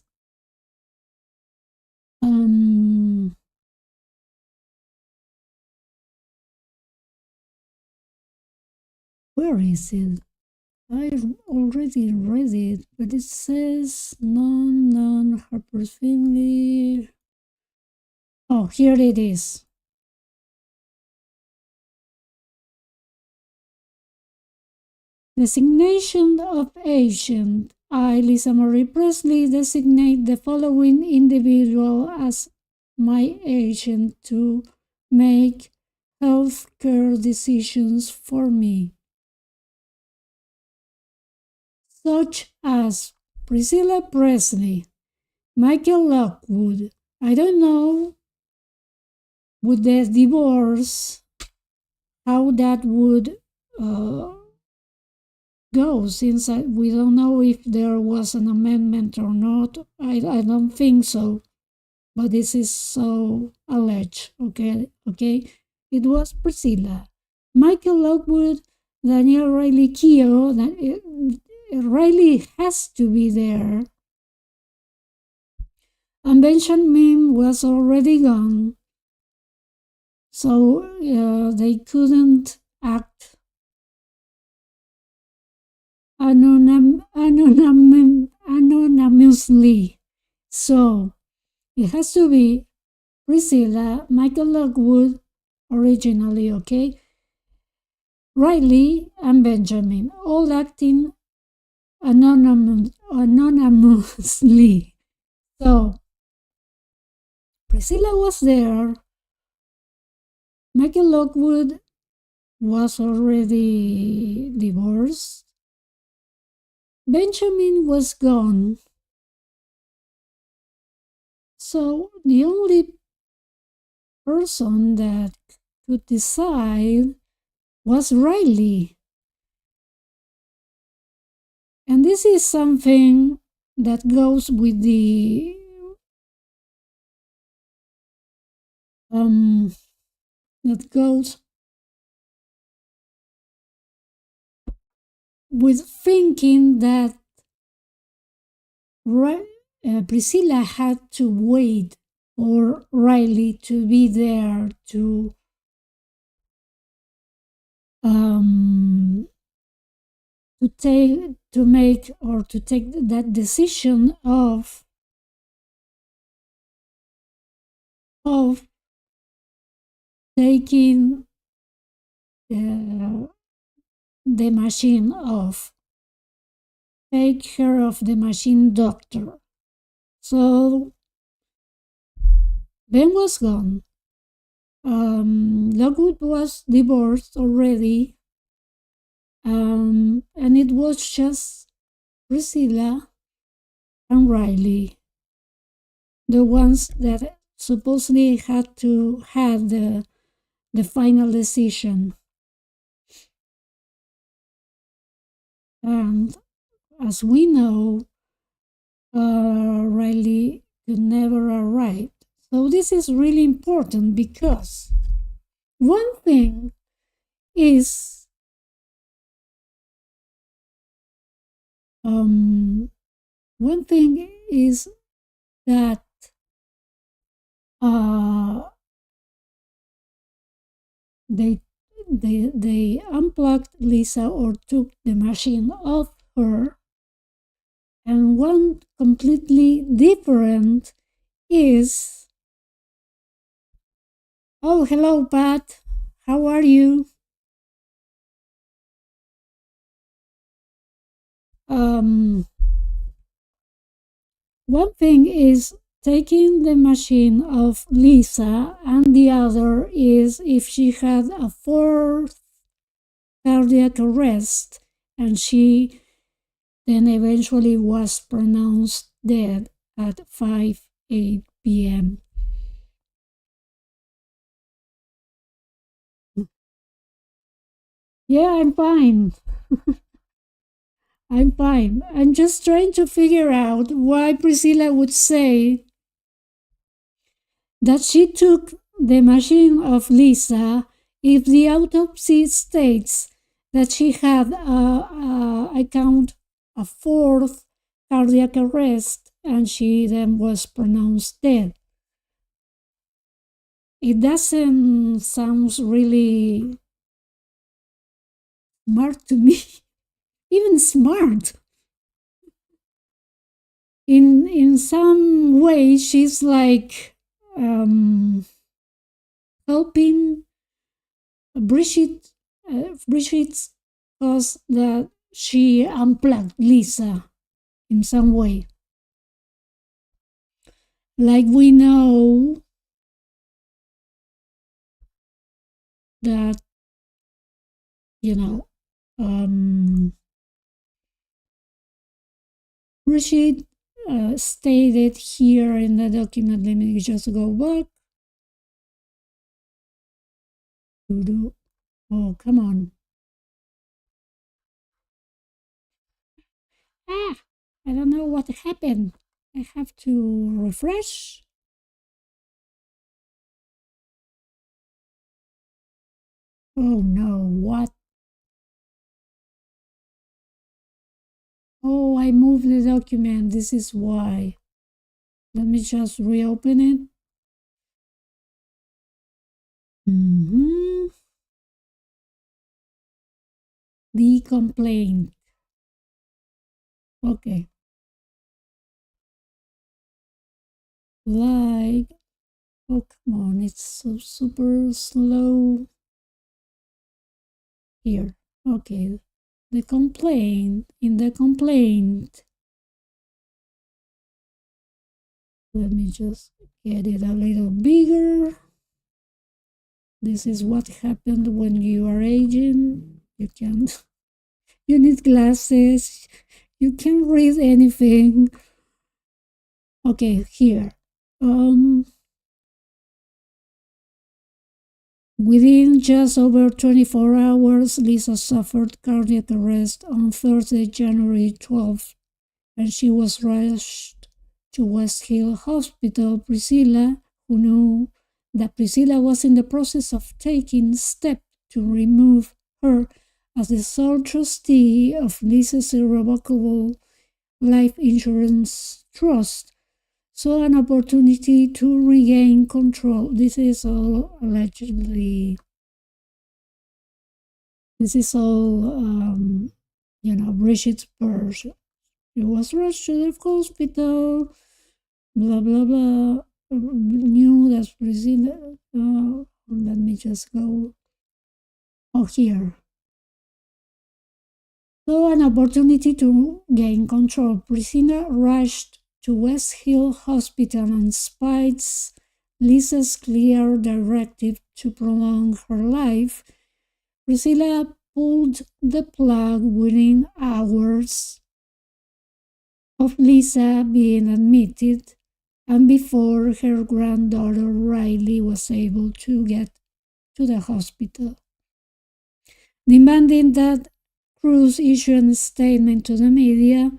Where is it? I already read it, but it says none, Harper's Finley. Oh, here it is. Designation of agent. I, Lisa Marie Presley, designate the following individual as my agent to make healthcare decisions for me, such as Priscilla Presley, Michael Lockwood. I don't know with the divorce how that would go, since we don't know if there was an amendment or not. I don't think so, but this is so alleged. Okay. It was Priscilla, Michael Lockwood, Daniel Riley Keogh. Riley has to be there, and Benjamin was already gone, so they couldn't act anonymously. So it has to be Priscilla, Michael Lockwood originally, okay? Riley and Benjamin, all acting anonymously. So Priscilla was there. Michael Lockwood was already divorced. Benjamin was gone. So the only person that could decide was Riley. And this is something that goes with the with thinking that Priscilla had to wait for Riley to be there to take that decision of taking the machine off. Take care of the machine doctor. So Ben was gone. Lockwood was divorced already. And it was just Priscilla and Riley, the ones that supposedly had to have the final decision. And as we know, Riley could never arrive. So this is really important, because one thing is that they unplugged Lisa or took the machine off her. And one completely different is, oh, hello, Pat. How are you? one thing is taking the machine of Lisa, and the other is if she had a fourth cardiac arrest and she then eventually was pronounced dead at 5:08 p.m. Yeah, I'm fine. I'm fine. I'm just trying to figure out why Priscilla would say that she took the machine of Lisa if the autopsy states that she had a fourth cardiac arrest and she then was pronounced dead. It doesn't sound really smart to me. Even smart. In some way, she's like helping Brigitte's cause that she unplugged Lisa in some way. Like we know that, Brigitte stated here in the document. Let me just go back. Oh, come on. I don't know what happened. I have to refresh. Oh no, what? Oh, I moved the document. This is why. Let me just reopen it. The complaint. Okay. Like, oh, come on, it's so super slow. Here, okay. The complaint, in the complaint. Let me just get it a little bigger. This is what happened when you are aging. You can't, you need glasses. You can't read anything. Okay, here. Within just over 24 hours, Lisa suffered cardiac arrest on Thursday, January 12th, and she was rushed to West Hill Hospital. Priscilla, who knew that Priscilla was in the process of taking steps to remove her as the sole trustee of Lisa's irrevocable life insurance trust, saw an opportunity to regain control. This is all allegedly. This is all, Brigitte's version. She was rushed to the hospital, blah, blah, blah. Knew that Priscilla. Let me just go. Oh, here. So, an opportunity to gain control. Priscilla rushed to West Hill Hospital and spites Lisa's clear directive to prolong her life. Priscilla pulled the plug within hours of Lisa being admitted and before her granddaughter Riley was able to get to the hospital, demanding that Kruse issue a statement to the media.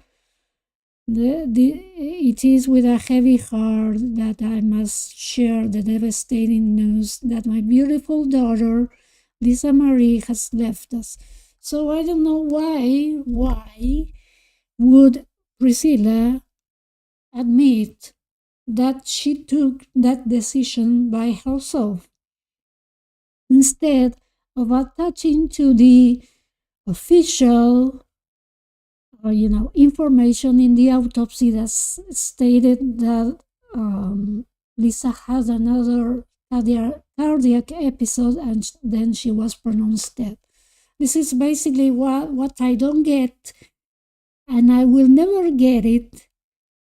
It is with a heavy heart that I must share the devastating news that my beautiful daughter, Lisa Marie, has left us. So I don't know why would Priscilla admit that she took that decision by herself instead of attaching to the official information in the autopsy that stated that Lisa had another cardiac episode and then she was pronounced dead. This is basically what I don't get, and I will never get it,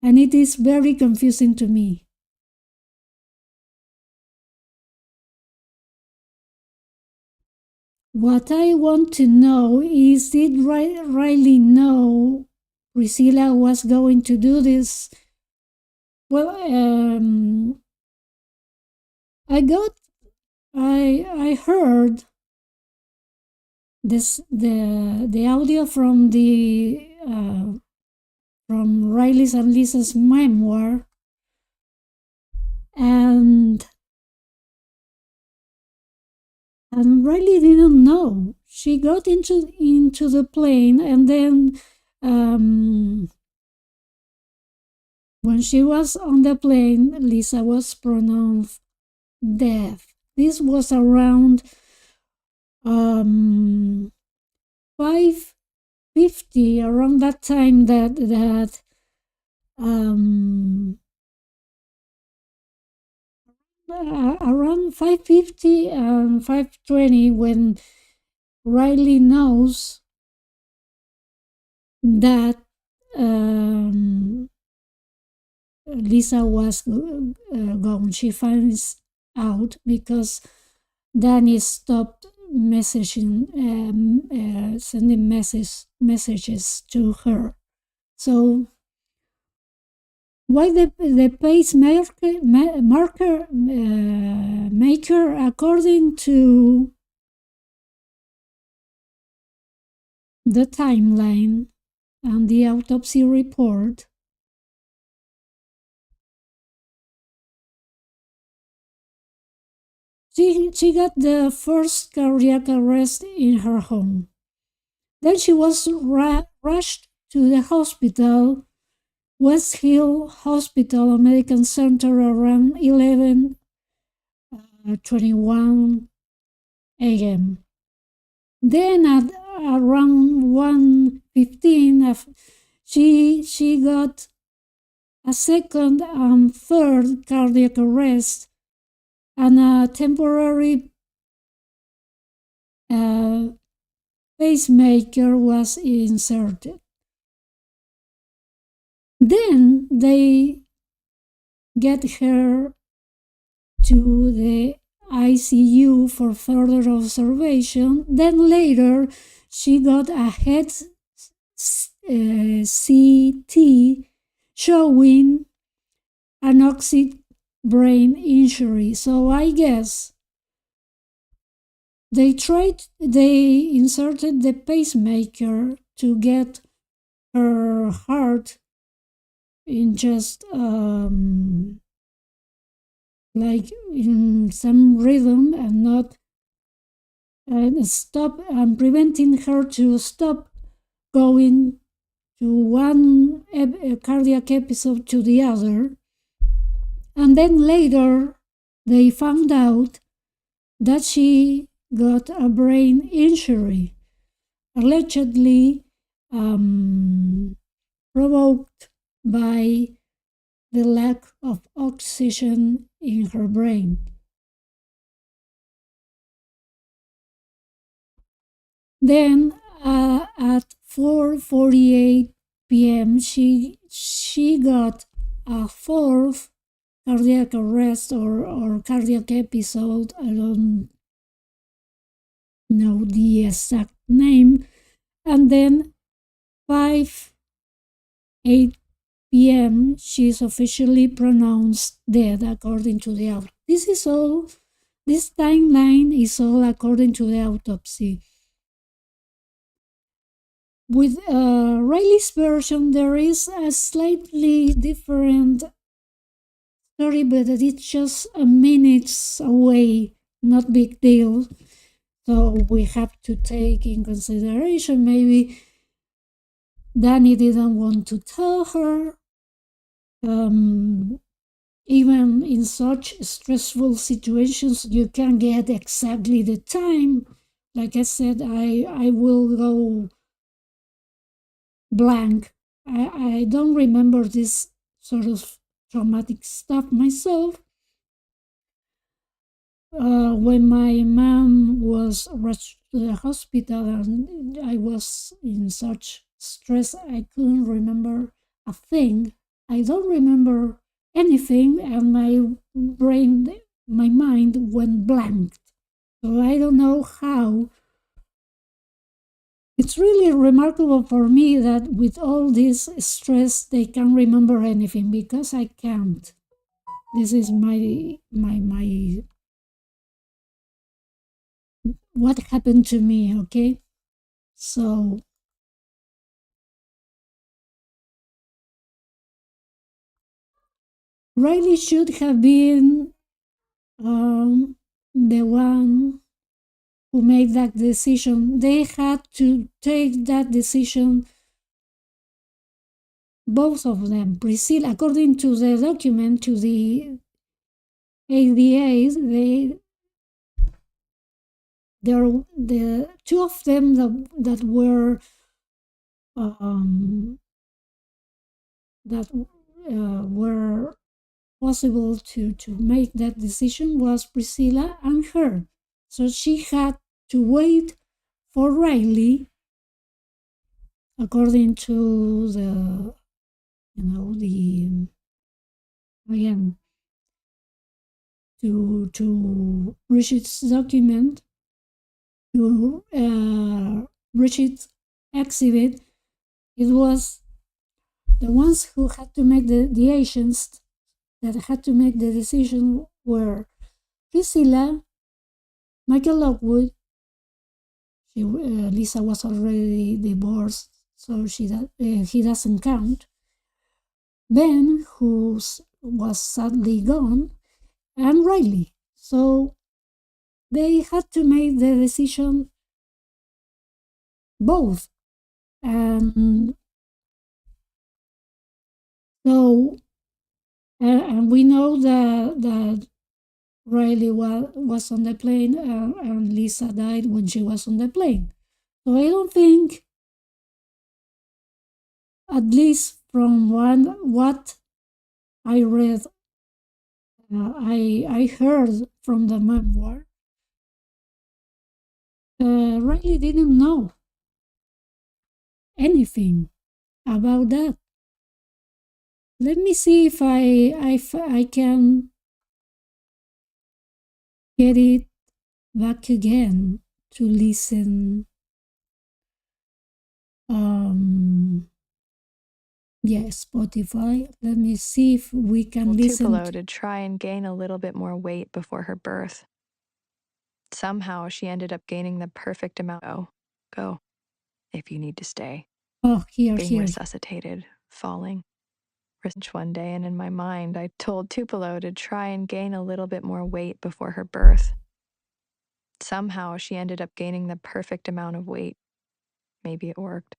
and it is very confusing to me. What I want to know is, did Riley know Priscilla was going to do this? Well, I heard the audio from from Riley's and Lisa's memoir, and Riley didn't know. She got into the plane, and then when she was on the plane, Lisa was pronounced dead. This was around 5:50, around that time that around 5:50 and 5:20, when Riley knows that Lisa was gone. She finds out because Danny stopped sending messages to her. So why the pacemaker maker, according to the timeline and the autopsy report, she got the first cardiac arrest in her home. Then she was rushed to the hospital, West Hill Hospital American Center, around 11:21 a.m. Then at around 1:15, she got a second and third cardiac arrest, and a temporary pacemaker was inserted. Then they get her to the ICU for further observation. Then later she got a head CT showing anoxic brain injury. So I guess they inserted the pacemaker to get her heart in just like in some rhythm, and not stop, and preventing her to stop going to one cardiac episode to the other. And then later they found out that she got a brain injury, allegedly provoked by the lack of oxygen in her brain. Then at 4:48 p.m. she got a fourth cardiac arrest or cardiac episode. I don't know the exact name. And then 5:08 p.m. she is officially pronounced dead, according to the autopsy. This timeline is all according to the autopsy. With Riley's version, there is a slightly different story, but it's just a minutes away, not big deal. So we have to take in consideration, maybe Danny didn't want to tell her. Even in such stressful situations, you can get exactly the time. Like I said, I will go blank. I don't remember this sort of traumatic stuff myself. When my mom was rushed to the hospital and I was in such stress, I couldn't remember a thing. I don't remember anything, and my mind went blank. So I don't know how. It's really remarkable for me that with all this stress, they can't remember anything, because I can't. This is my what happened to me, okay? So Riley should have been the one who made that decision. They had to take that decision, both of them. Priscilla, according to the document, to the ADAs, the two of them that were possible to make that decision was Priscilla and her. So she had to wait for Riley, according to the, again, to Brigitte's document, to Brigitte's exhibit. It was the ones who had to make the agents that had to make the decision were Priscilla, Michael Lockwood. Lisa was already divorced, so he doesn't count. Ben, who was sadly gone, and Riley. So they had to make the decision, both. And so, and we know that Riley was on the plane, and Lisa died when she was on the plane. So I don't think, at least from what I read, I heard from the memoir, Riley didn't know anything about that. Let me see if I can get it back again to listen. Spotify. Let me see if we can listen. Tupelo to try and gain a little bit more weight before her birth. Somehow she ended up gaining the perfect amount. Go. If you need to stay. Oh, here. Resuscitated, falling. One day, and in my mind, I told Tupelo to try and gain a little bit more weight before her birth. Somehow she ended up gaining the perfect amount of weight. Maybe it worked.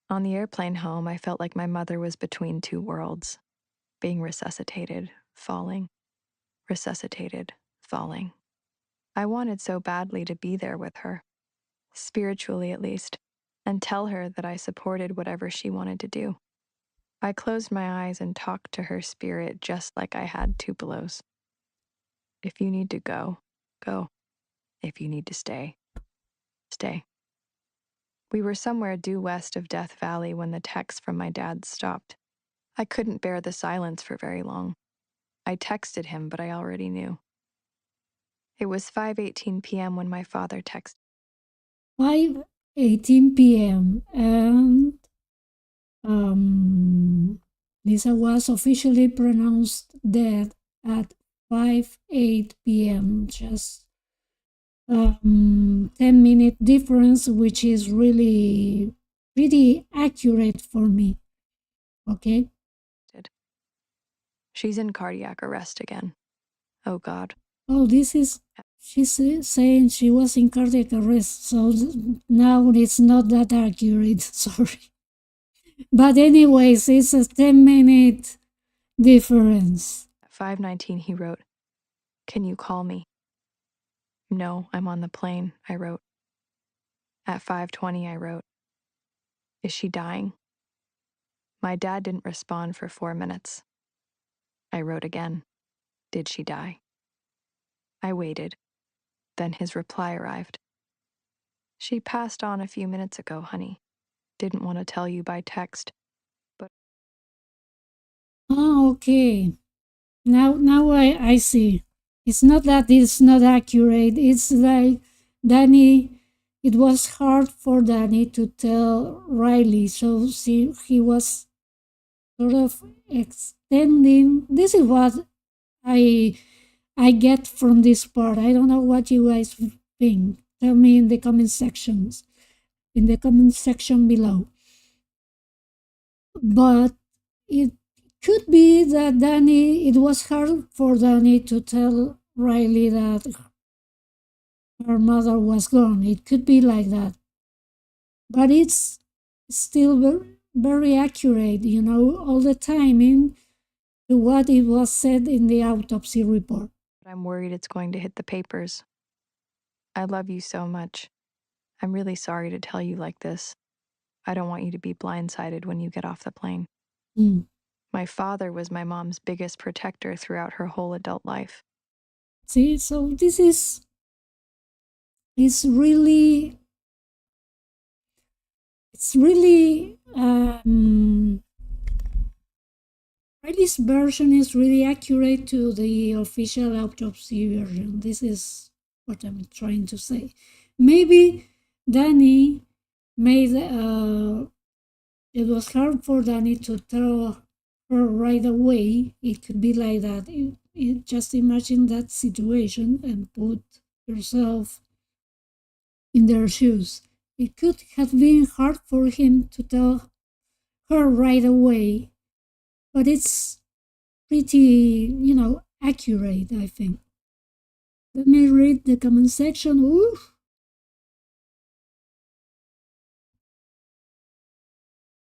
On the airplane home, I felt like my mother was between two worlds, being resuscitated, falling, resuscitated, falling. I wanted so badly to be there with her, spiritually at least, and tell her that I supported whatever she wanted to do. I closed my eyes and talked to her spirit just like I had Tupelo's. If you need to go, go. If you need to stay, stay. We were somewhere due west of Death Valley when the text from my dad stopped. I couldn't bear the silence for very long. I texted him, but I already knew. It was 5:18 p.m. when my father texted. 5:18 p.m. and Lisa was officially pronounced dead at 5:08 p.m. Just 10-minute difference, which is really pretty accurate for me. Okay. She's in cardiac arrest again. Oh God. Oh, she's saying she was in cardiac arrest, so now it's not that accurate. Sorry. But anyways, it's a 10-minute difference. At 5:19 he wrote, "Can you call me?" "No, I'm on the plane," I wrote. At 5:20 I wrote, "Is she dying?" My dad didn't respond for 4 minutes. I wrote again, "Did she die?" I waited. Then his reply arrived. "She passed on a few minutes ago, honey. Didn't want to tell you by text, Oh, okay. Now I see. It's not that it's not accurate. It's like Danny. It was hard for Danny to tell Riley, so he was sort of extending. This is what I I get from this part. I don't know what you guys think. Tell me in the comment section below. But it could be that it was hard for Danny to tell Riley that her mother was gone. It could be like that. But it's still very accurate, all the timing to what it was said in the autopsy report. But I'm worried it's going to hit the papers. I love you so much. I'm really sorry to tell you like this. I don't want you to be blindsided when you get off the plane. Mm. My father was my mom's biggest protector throughout her whole adult life. See, so this is really Riley's version is really accurate to the official autopsy version. This is what I'm trying to say. Maybe Danny made it was hard for Danny to tell her right away. It could be like that. Just imagine that situation and put yourself in their shoes. It could have been hard for him to tell her right away, but it's pretty, accurate, I think. Let me read the comment section. Ooh.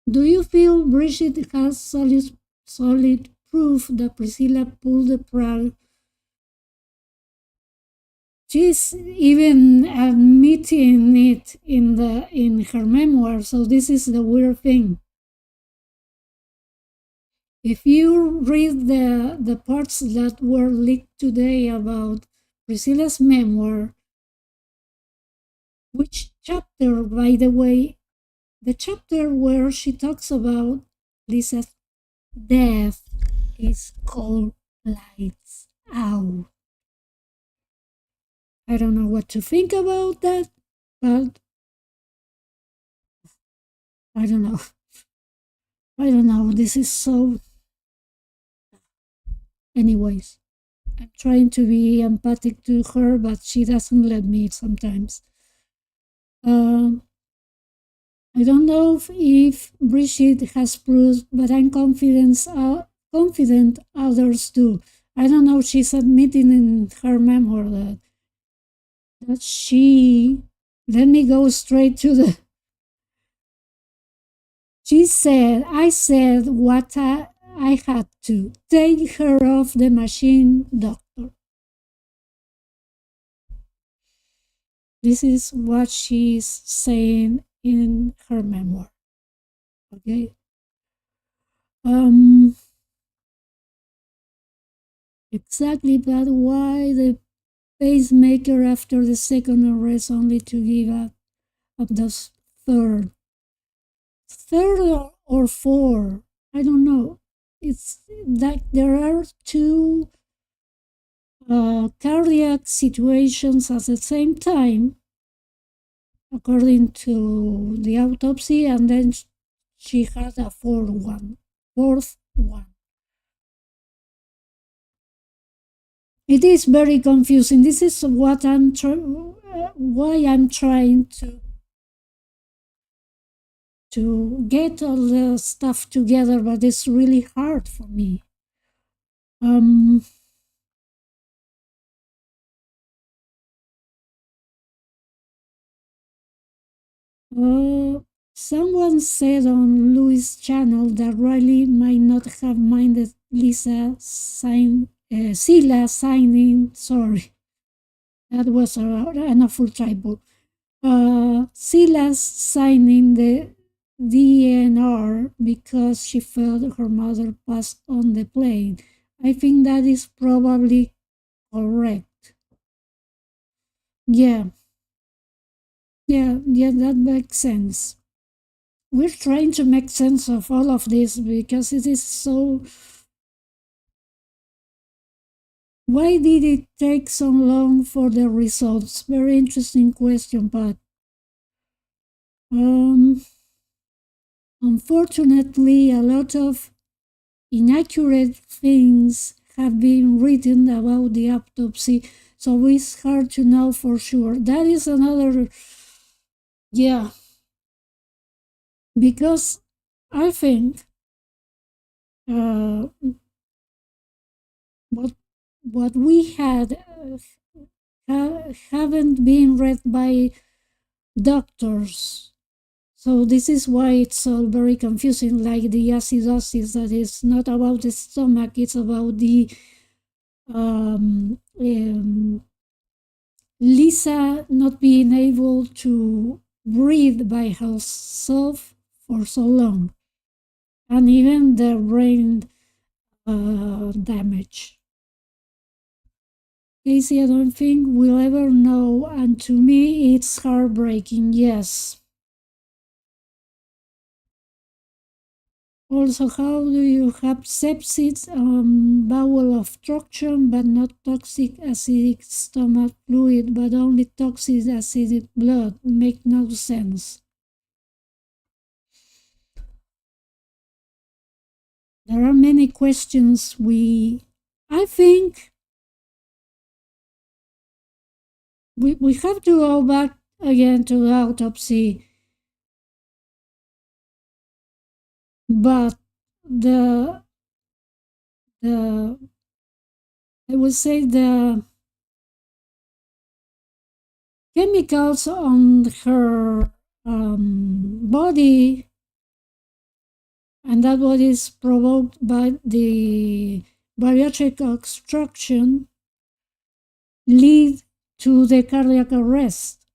Do you feel Brigitte has solid proof that Priscilla pulled the prank? She's even admitting it in her memoir, so this is the weird thing. If you read the parts that were leaked today about Priscilla's memoir, which chapter, by the way, the chapter where she talks about Lisa's death is called Lights Out. I don't know what to think about that, but I don't know. I don't know. This is so. Anyways, I'm trying to be empathic to her, but she doesn't let me sometimes. I don't know if Brigitte has proof, but I'm confident others do. I don't know. She's admitting in her memoir that she. Let me go straight to the. She said, I said what I had to. Take her off the machine, doctor. This is what she's saying in her memoir. Okay. Exactly, but why the pacemaker after the second arrest only to give up the third or four? I don't know. It's like there are two cardiac situations at the same time, according to the autopsy, and then she had a fourth one. It is very confusing. This is what why I'm trying to get all the stuff together, but it's really hard for me. Someone said on Louis' channel that Riley might not have minded Sila signing. Sorry, that was an awful typo. Sila's signing the DNR because she felt her mother passed on the plane. I think that is probably correct. Yeah, that makes sense. We're trying to make sense of all of this because it is so Why did it take so long for the results? Very interesting question, but unfortunately, a lot of inaccurate things have been written about the autopsy, so it's hard to know for sure. That is another, yeah, because I think uh, what we had haven't been read by doctors. So this is why it's all very confusing, like the acidosis, that is not about the stomach, it's about the Lisa not being able to breathe by herself for so long, and even the brain damage. Casey, I don't think we'll ever know, and to me it's heartbreaking, yes. Also, how do you have sepsis, bowel obstruction, but not toxic acidic stomach fluid, but only toxic acidic blood? Make no sense. There are many questions I think we have to go back again to the autopsy, but the I would say the chemicals on her body, and that what is provoked by the bariatric obstruction, lead to the cardiac arrest.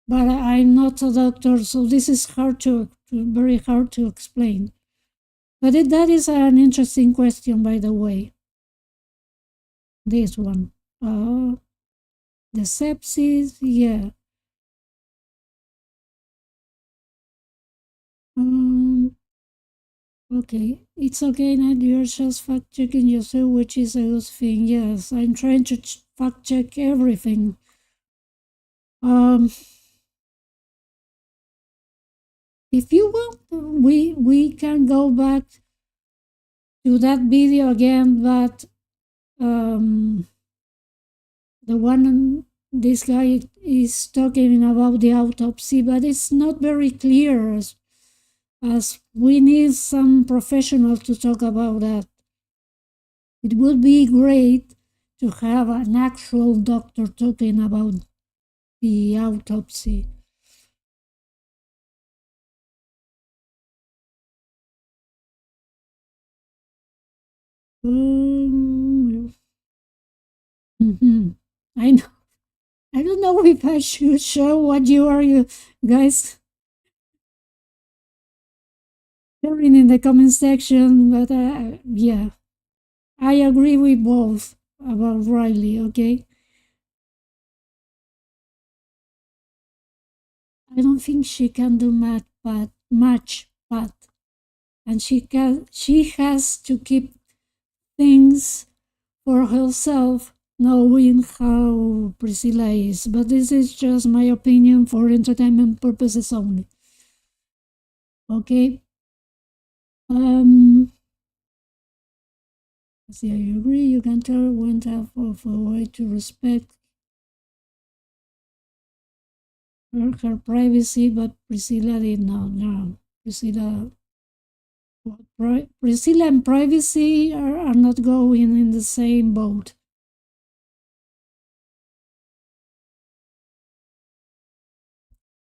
But I'm not a doctor, so this is very hard to explain. But that is an interesting question, by the way. This one. The sepsis, yeah. Okay, it's okay now. You're just fact checking yourself, which is a good thing. Yes, I'm trying to fact check everything. If you want, we can go back to that video again, but the one this guy is talking about the autopsy, but it's not very clear as we need some professional to talk about that. It would be great to have an actual doctor talking about the autopsy. I know. I don't know if I should show what you guys sharing in the comment section, but yeah, I agree with both about Riley. Okay, I don't think she can do much, but and she has to keep things for herself, knowing how Priscilla is. But this is just my opinion for entertainment purposes only. Okay. See, I agree. You can tell went out of a way to respect her privacy, but Priscilla did not. No, Priscilla and privacy are not going in the same boat.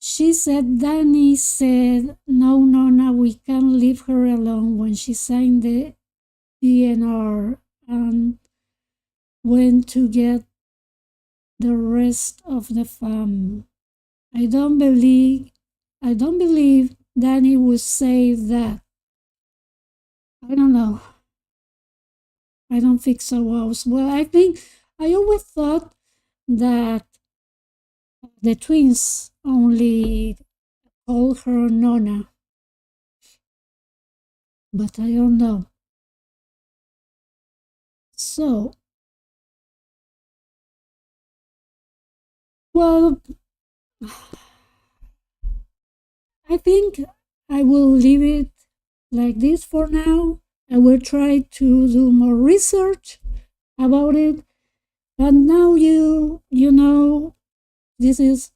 She said, Danny said, no, Nona, we can't leave her alone when she signed the DNR and went to get the rest of the fam. I don't believe Danny would say that. I don't know. I don't think so. Well, I always thought that the twins only call her Nona, but I don't know. So, Well, I think I will leave it like this for now. I will try to do more research about it. But now you know, this is,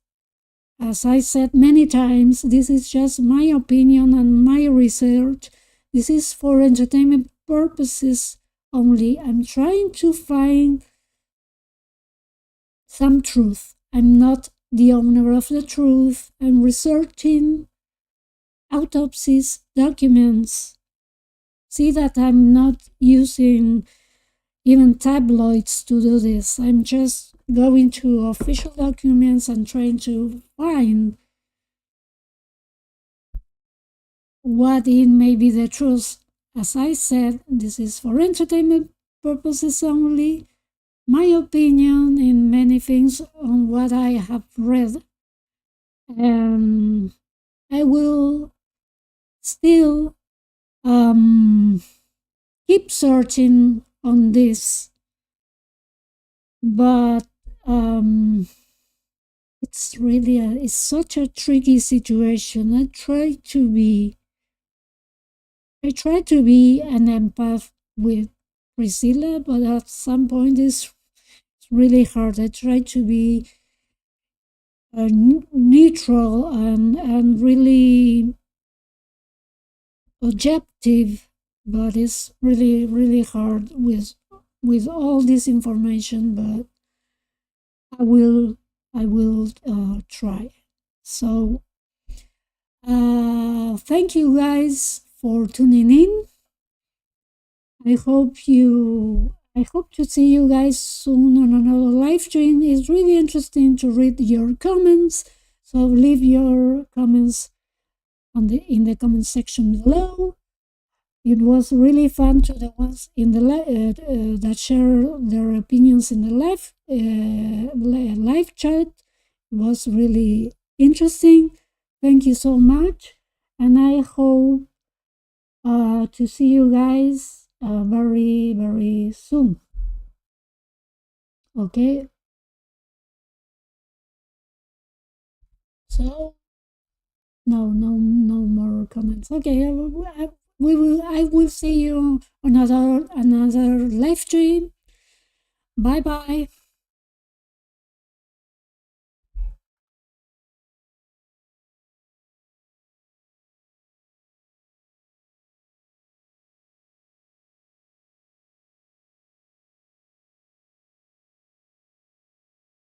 as I said many times, this is just my opinion and my research. This is for entertainment purposes only. I'm trying to find some truth. I'm not the owner of the truth. I'm researching autopsies, documents. See that I'm not using even tabloids to do this. I'm just going to official documents and trying to find what it may be the truth. As I said, this is for entertainment purposes only. My opinion in many things on what I have read. And I will still keep searching on this, but it's really it's such a tricky situation. I try to be an empath with Priscilla, but at some point it's really hard. I try to be neutral and really objective, but it's really hard with all this information. But I will try. So thank you guys for tuning in. I hope to see you guys soon on another live stream. It's really interesting to read your comments. So leave your comments in the comment section below. It was really fun to the ones in the that share their opinions in the live chat. It was really interesting. Thank you so much, and I hope to see you guys very soon. Okay. So no more comments. Okay. I will see you on another live stream. Bye bye.